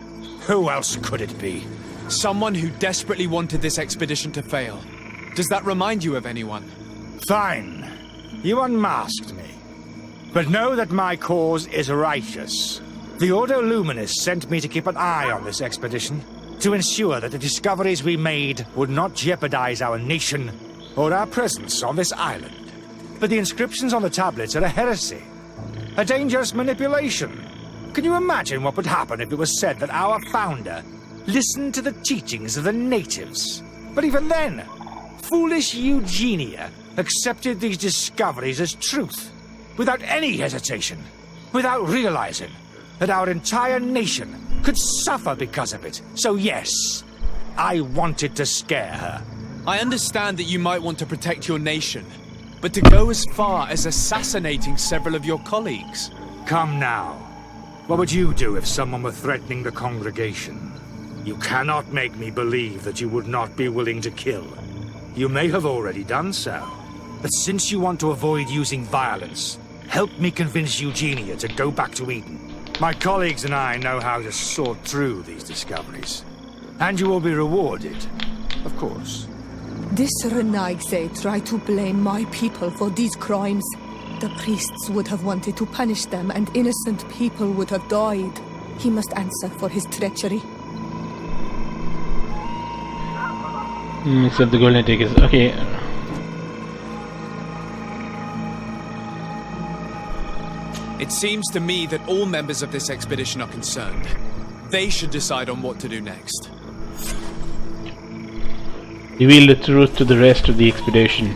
Who else could it be? Someone who desperately wanted this expedition to fail. Does that remind you of anyone? Fine. You unmasked me. But know that my cause is righteous. The Ordo Luminis sent me to keep an eye on this expedition, to ensure that the discoveries we made would not jeopardize our nation or our presence on this island. But the inscriptions on the tablets are a heresy. A dangerous manipulation. Can you imagine what would happen if it was said that our founder listened to the teachings of the natives? But even then, foolish Eugenia accepted these discoveries as truth, without any hesitation, without realizing that our entire nation could suffer because of it. So yes, I wanted to scare her. I understand that you might want to protect your nation, but to go as far as assassinating several of your colleagues... Come now. What would you do if someone were threatening the congregation? You cannot make me believe that you would not be willing to kill. You may have already done so. But since you want to avoid using violence, help me convince Eugenia to go back to Eden. My colleagues and I know how to sort through these discoveries. And you will be rewarded, of course. This Renaigse tried to blame my people for these crimes. The priests would have wanted to punish them, and innocent people would have died. He must answer for his treachery. So the golden take is okay. It seems to me that all members of this expedition are concerned. They should decide on what to do next. Reveal the truth to the rest of the expedition.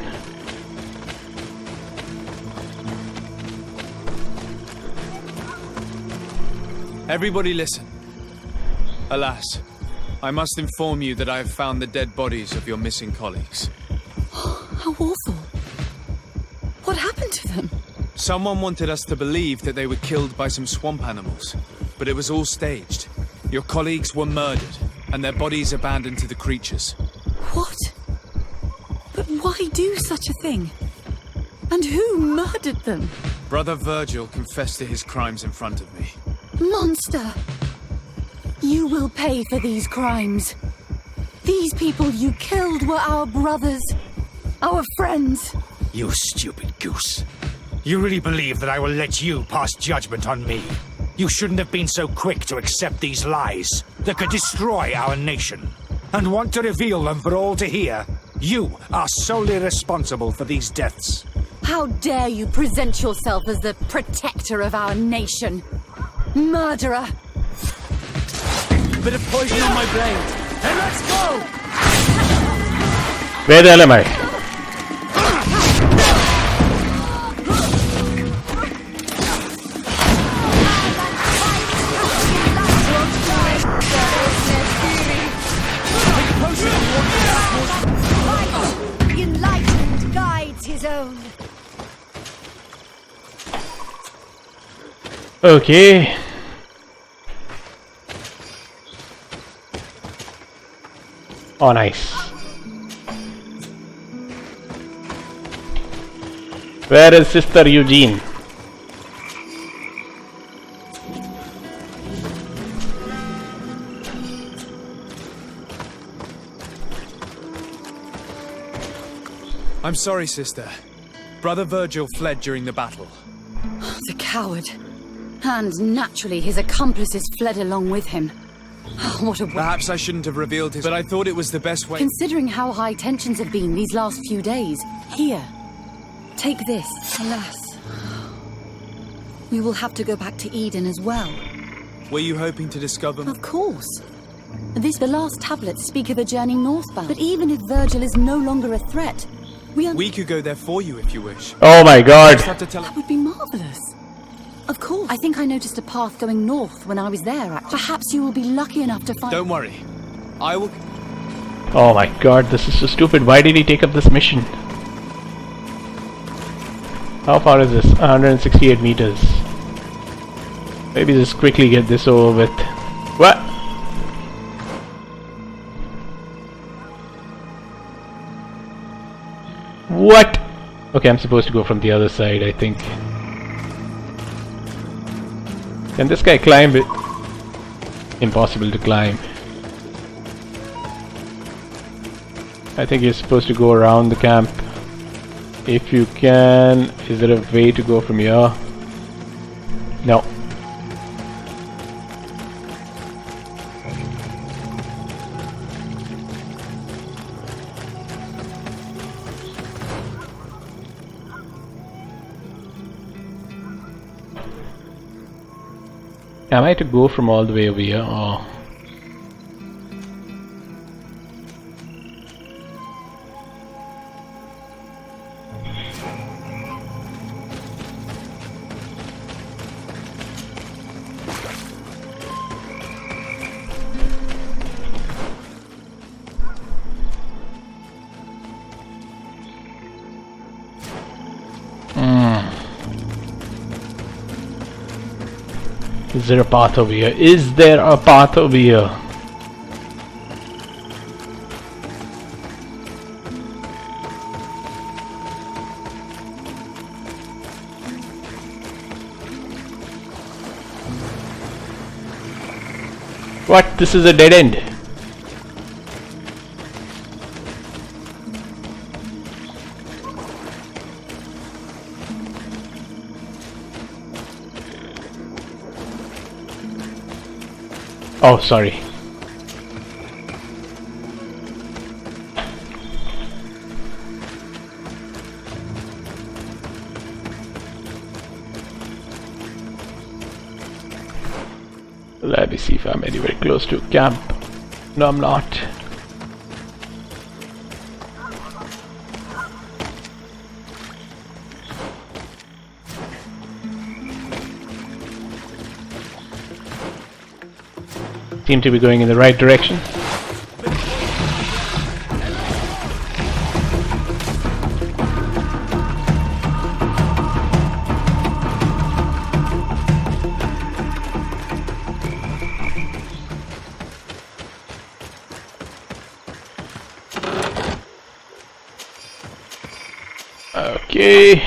Everybody listen. Alas, I must inform you that I have found the dead bodies of your missing colleagues. How awful. What happened to them? Someone wanted us to believe that they were killed by some swamp animals, but it was all staged. Your colleagues were murdered, and their bodies abandoned to the creatures. What? But why do such a thing? And who murdered them? Brother Virgil confessed to his crimes in front of me. Monster! You will pay for these crimes. These people you killed were our brothers, our friends. You stupid goose. You really believe that I will let you pass judgment on me? You shouldn't have been so quick to accept these lies that could destroy our nation. And want to reveal them for all to hear. You are solely responsible for these deaths. How dare you present yourself as the protector of our nation? Murderer! Bit of poison on my blade. Then let's go! Where the hell am I? The enlightened guides his own. Okay. Oh, nice. Where is Sister Eugene? I'm sorry, sister. Brother Virgil fled during the battle. The coward. And naturally his accomplices fled along with him. What a... Perhaps I shouldn't have revealed his, but I thought it was the best way. Considering how high tensions have been these last few days. Here. Take this. Alas. We will have to go back to Eden as well. Were you hoping to discover... Of course. The last tablets speak of a journey northbound. But even if Virgil is no longer a threat, we could go there for you if you wish. Oh my god. That would be marvelous. Of course. I think I noticed a path going north when I was there, actually. Perhaps you will be lucky enough to find... Don't worry. I will... Oh my god, this is so stupid. Why did he take up this mission? How far is this? 168 meters. Maybe just quickly get this over with. What? What? Okay, I'm supposed to go from the other side, I think. Can this guy climb it? Impossible to climb. I think you're supposed to go around the camp. If you can... Is there a way to go from here? No. Am I to go from all the way over here? Oh. Is there a path over here? Is there a path over here? What? This is a dead end. Oh, sorry. Let me see if I'm anywhere close to camp. No, I'm not. Seem to be going in the right direction. Okay.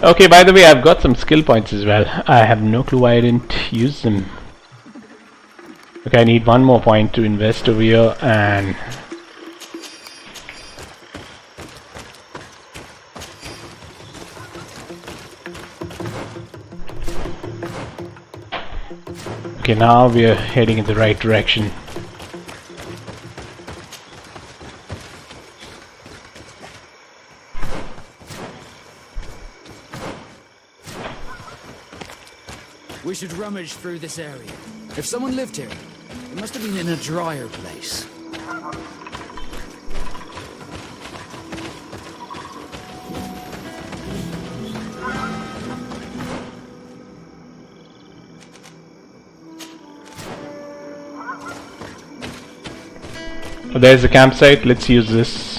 Okay, by the way, I've got some skill points as well. I have no clue why I didn't use them. Okay, I need one more point to invest over here, and okay, now we are heading in the right direction. We should rummage through this area. If someone lived here, it must have been in a drier place. Oh, there's the campsite. Let's use this.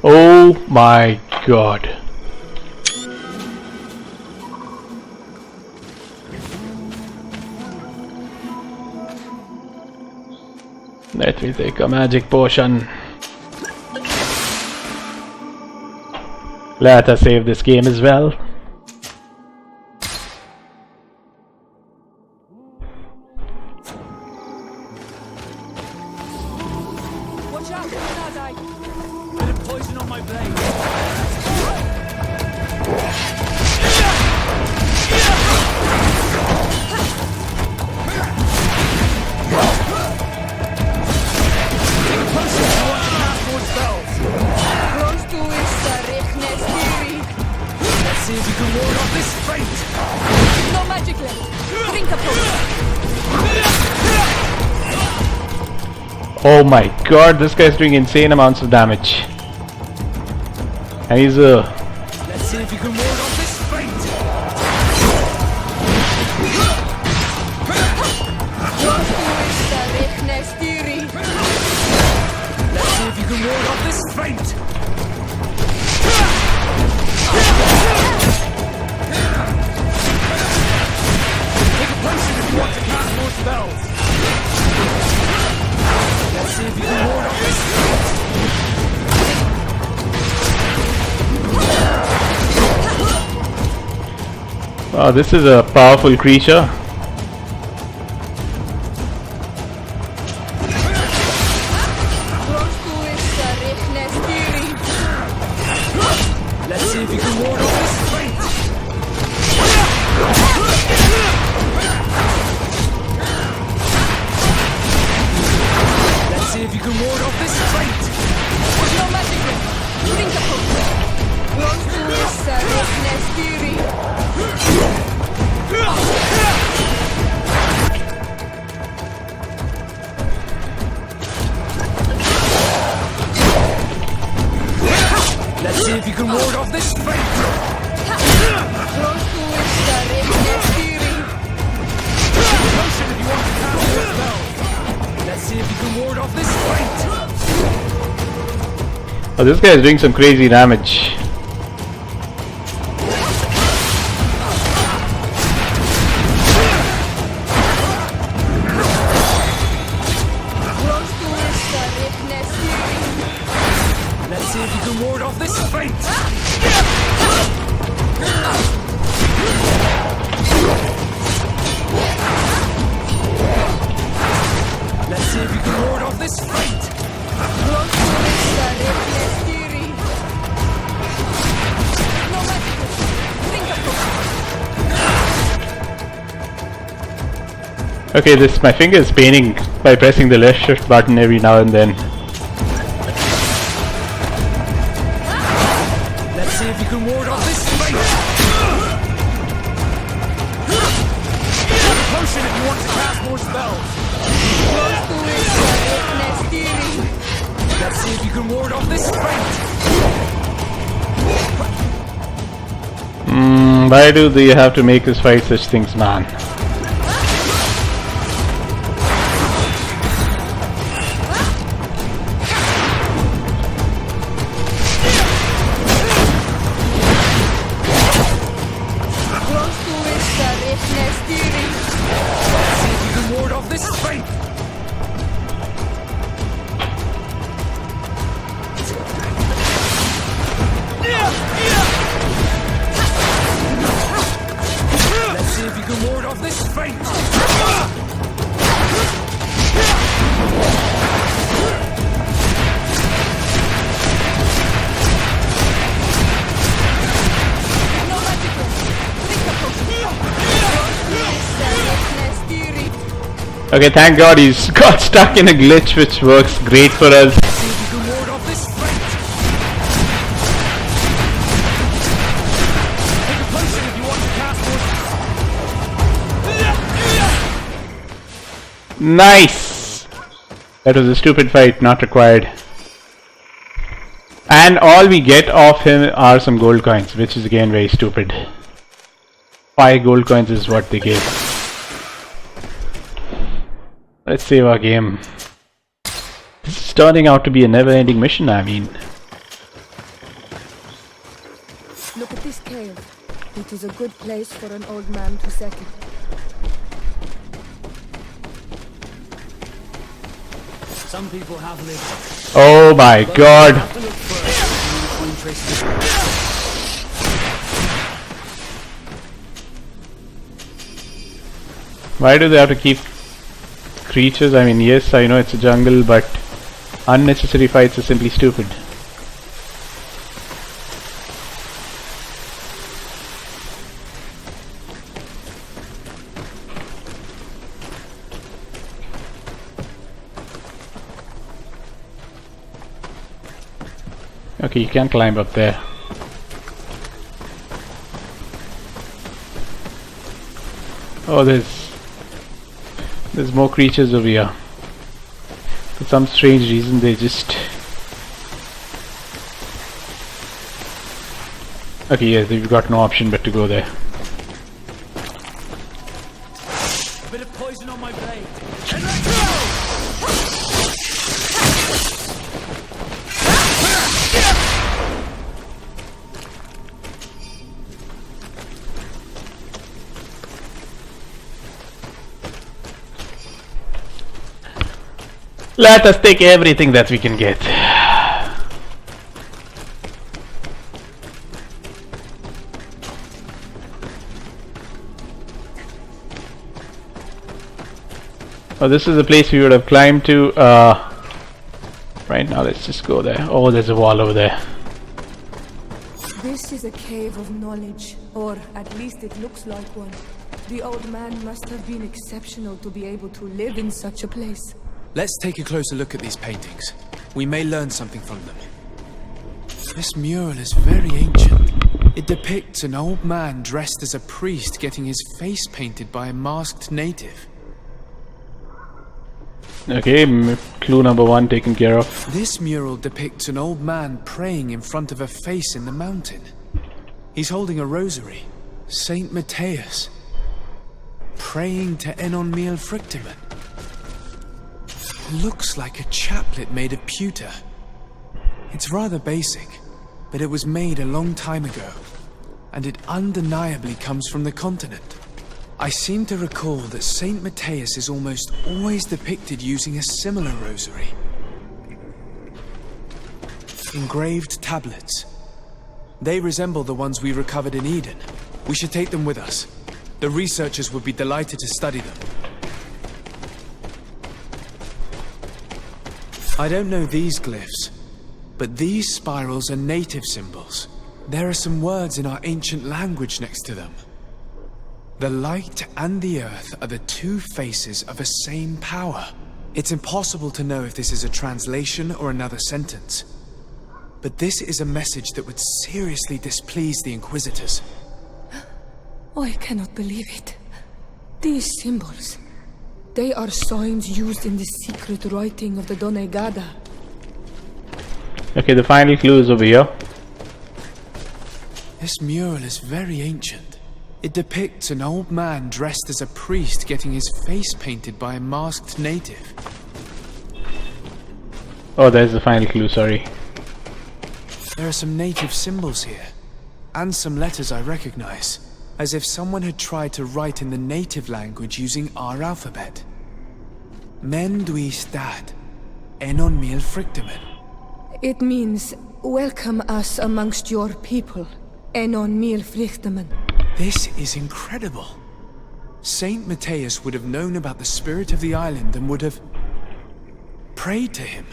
Oh my god. Let me take a magic potion. Let us save this game as well. Watch out, bit of poison on my blade. See if you can ward off this fate! No magic left. Drink a potion. Oh my god, this guy's doing insane amounts of damage. And he's Let's see if you can ward off this fate! Let's see if you can ward off this fate! Take a potion if you want to cast more spells! Oh, this is a powerful creature. Let's see if you can ward off this fight. Let's see if you can ward off this fight. No magic. Drink a potion. Let's see if you can ward off this fight. Potion if you want to cast your spell. Let's see if you can ward off this fight. Oh, this guy is doing some crazy damage. Let's see if you can ward off this fight. Let's see if you can ward off this fight. Okay, my finger is paining by pressing the left shift button every now and then. Let's see if you can ward off this fight. Potion if you want to cast more spells. Let's see if you can ward off this fight. Why do they have to make us fight such things, man? Okay, thank God he's got stuck in a glitch which works great for us. Nice! That was a stupid fight, not required. And all we get off him are some gold coins, which is again very stupid. 5 gold coins is what they gave. Let's save our game. This is turning out to be a never-ending mission, I mean. Look at this cave. It is a good place for an old man to settle. Some people have lived. Oh my God! Why do they have to keep creatures? I mean, yes, I know it's a jungle, but unnecessary fights are simply stupid. Okay, you can climb up there. Oh, there's more creatures over here. For some strange reason they just... Okay, yes, we've got no option but to go there. A bit of poison on my blade. Let us take everything that we can get. Oh, this is the place we would have climbed to. Right now, let's just go there. Oh, there's a wall over there. This is a cave of knowledge, or at least it looks like one. The old man must have been exceptional to be able to live in such a place. Let's take a closer look at these paintings. We may learn something from them. This mural is very ancient. It depicts an old man dressed as a priest getting his face painted by a masked native. Okay, clue number 1 taken care of. This mural depicts an old man praying in front of a face in the mountain. He's holding a rosary. Saint Matthias. Praying to Enon Miel Frictimen. Looks like a chaplet made of pewter. It's rather basic, but it was made a long time ago, and it undeniably comes from the continent. I seem to recall that Saint Matthias is almost always depicted using a similar rosary. Engraved tablets. They resemble the ones we recovered in Eden. We should take them with us. The researchers would be delighted to study them. I don't know these glyphs, but these spirals are native symbols. There are some words in our ancient language next to them. The light and the earth are the two faces of a same power. It's impossible to know if this is a translation or another sentence. But this is a message that would seriously displease the Inquisitors. Oh, I cannot believe it. These symbols, they are signs used in the secret writing of the Donegada. Okay, the final clue is over here. This mural is very ancient. It depicts an old man dressed as a priest getting his face painted by a masked native. Oh, there's the final clue, sorry. There are some native symbols here, and some letters I recognize, as if someone had tried to write in the native language using our alphabet. Mendui stad, enon mil frictimen. It means, welcome us amongst your people, enon mil frictimen. This is incredible. Saint Matthias would have known about the spirit of the island and would have prayed to him.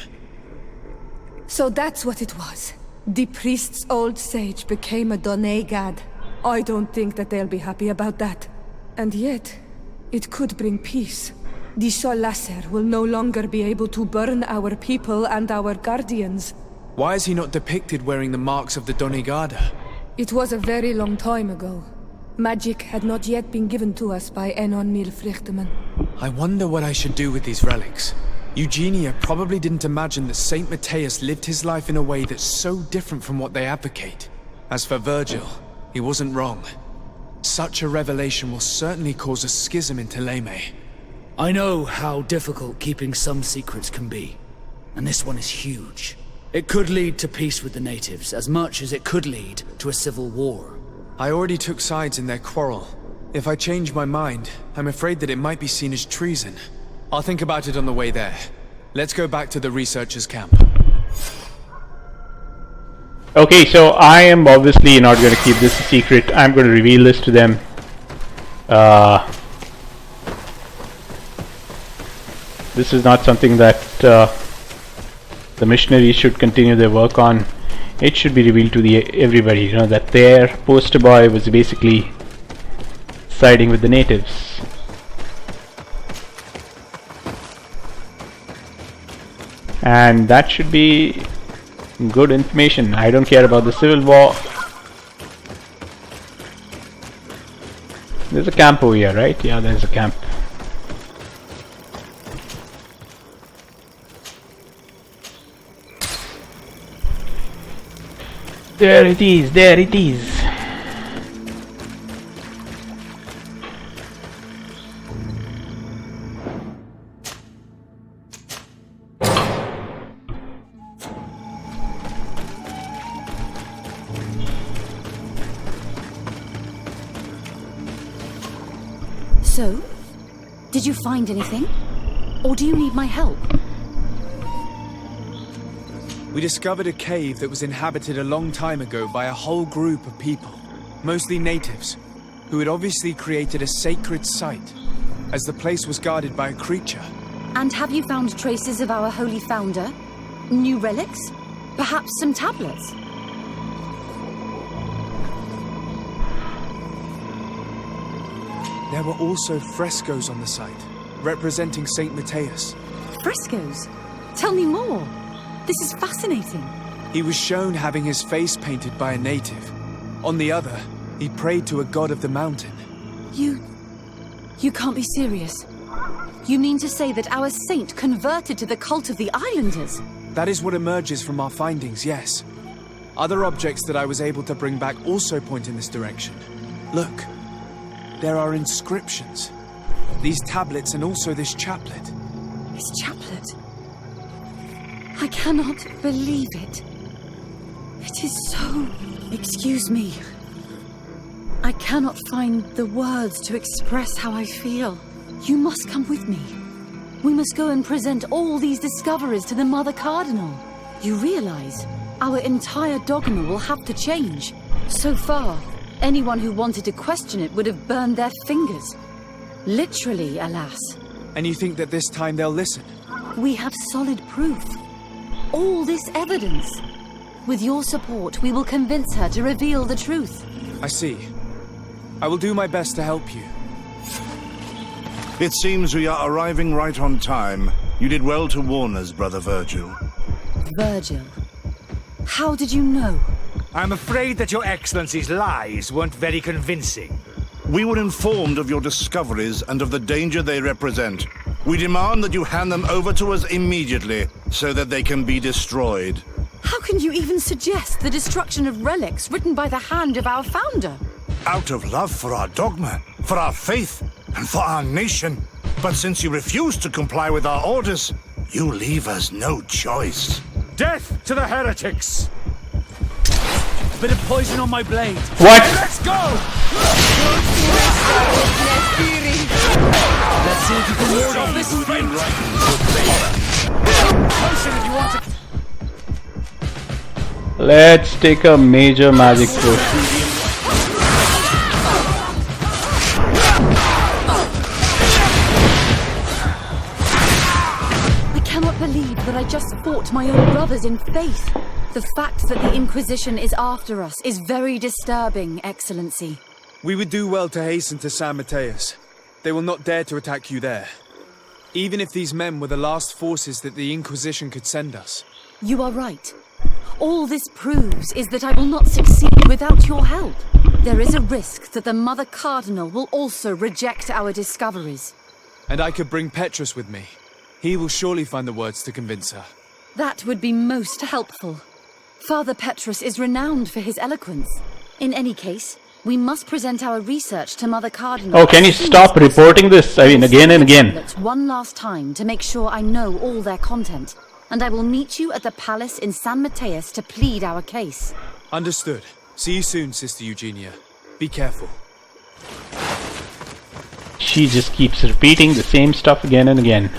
So that's what it was. The priest's old sage became a Donegad. I don't think that they'll be happy about that. And yet, it could bring peace. The Solasser will no longer be able to burn our people and our guardians. Why is he not depicted wearing the marks of the Donegada? It was a very long time ago. Magic had not yet been given to us by Enon Mil Frichteman. I wonder what I should do with these relics. Eugenia probably didn't imagine that Saint Matthias lived his life in a way that's so different from what they advocate. As for Virgil, he wasn't wrong. Such a revelation will certainly cause a schism in Thélème. I know how difficult keeping some secrets can be, and this one is huge. It could lead to peace with the natives, as much as it could lead to a civil war. I already took sides in their quarrel. If I change my mind, I'm afraid that it might be seen as treason. I'll think about it on the way there. Let's go back to the researchers' camp. Okay, so I am obviously not going to keep this a secret. I'm going to reveal this to them. This is not something that the missionaries should continue their work on. It should be revealed to everybody, you know, that their poster boy was basically siding with the natives. And that should be good information. I don't care about the civil war. There's a camp over here, right? Yeah, there's a camp. There it is, there it is. So, did you find anything? Or do you need my help? We discovered a cave that was inhabited a long time ago by a whole group of people, mostly natives, who had obviously created a sacred site, as the place was guarded by a creature. And have you found traces of our holy founder? New relics? Perhaps some tablets? There were also frescoes on the site, representing Saint Matthias. Frescoes? Tell me more. This is fascinating. He was shown having his face painted by a native. On the other, he prayed to a god of the mountain. You can't be serious. You mean to say that our saint converted to the cult of the islanders? That is what emerges from our findings, yes. Other objects that I was able to bring back also point in this direction. Look, there are inscriptions. These tablets and also this chaplet. This chaplet? I cannot believe it. It is so... Excuse me. I cannot find the words to express how I feel. You must come with me. We must go and present all these discoveries to the Mother Cardinal. You realize our entire dogma will have to change. So far, anyone who wanted to question it would have burned their fingers. Literally, alas. And you think that this time they'll listen? We have solid proof. All this evidence. With your support, we will convince her to reveal the truth. I see. I will do my best to help you. It seems we are arriving right on time. You did well to warn us, Brother Virgil. Virgil? How did you know? I'm afraid that your Excellency's lies weren't very convincing. We were informed of your discoveries and of the danger they represent. We demand that you hand them over to us immediately, so that they can be destroyed. How can you even suggest the destruction of relics written by the hand of our founder? Out of love for our dogma, for our faith, and for our nation. But since you refuse to comply with our orders, you leave us no choice. Death to the heretics! A bit of poison on my blade. What? Let's go! Let's see if you can ward off this fate. Potion if you want to. Let's take a major magic push. Believe that I just fought my own brothers in faith. The fact that the Inquisition is after us is very disturbing, Excellency. We would do well to hasten to San Matthias. They will not dare to attack you there. Even if these men were the last forces that the Inquisition could send us. You are right. All this proves is that I will not succeed without your help. There is a risk that the Mother Cardinal will also reject our discoveries. And I could bring Petrus with me. He will surely find the words to convince her. That would be most helpful. Father Petrus is renowned for his eloquence. In any case, we must present our research to Mother Cardinal. Oh, can you stop reporting this? I mean, again and again. One last time to make sure I know all their content. And I will meet you at the palace in San Matthias to plead our case. Understood. See you soon, Sister Eugenia. Be careful. She just keeps repeating the same stuff again and again.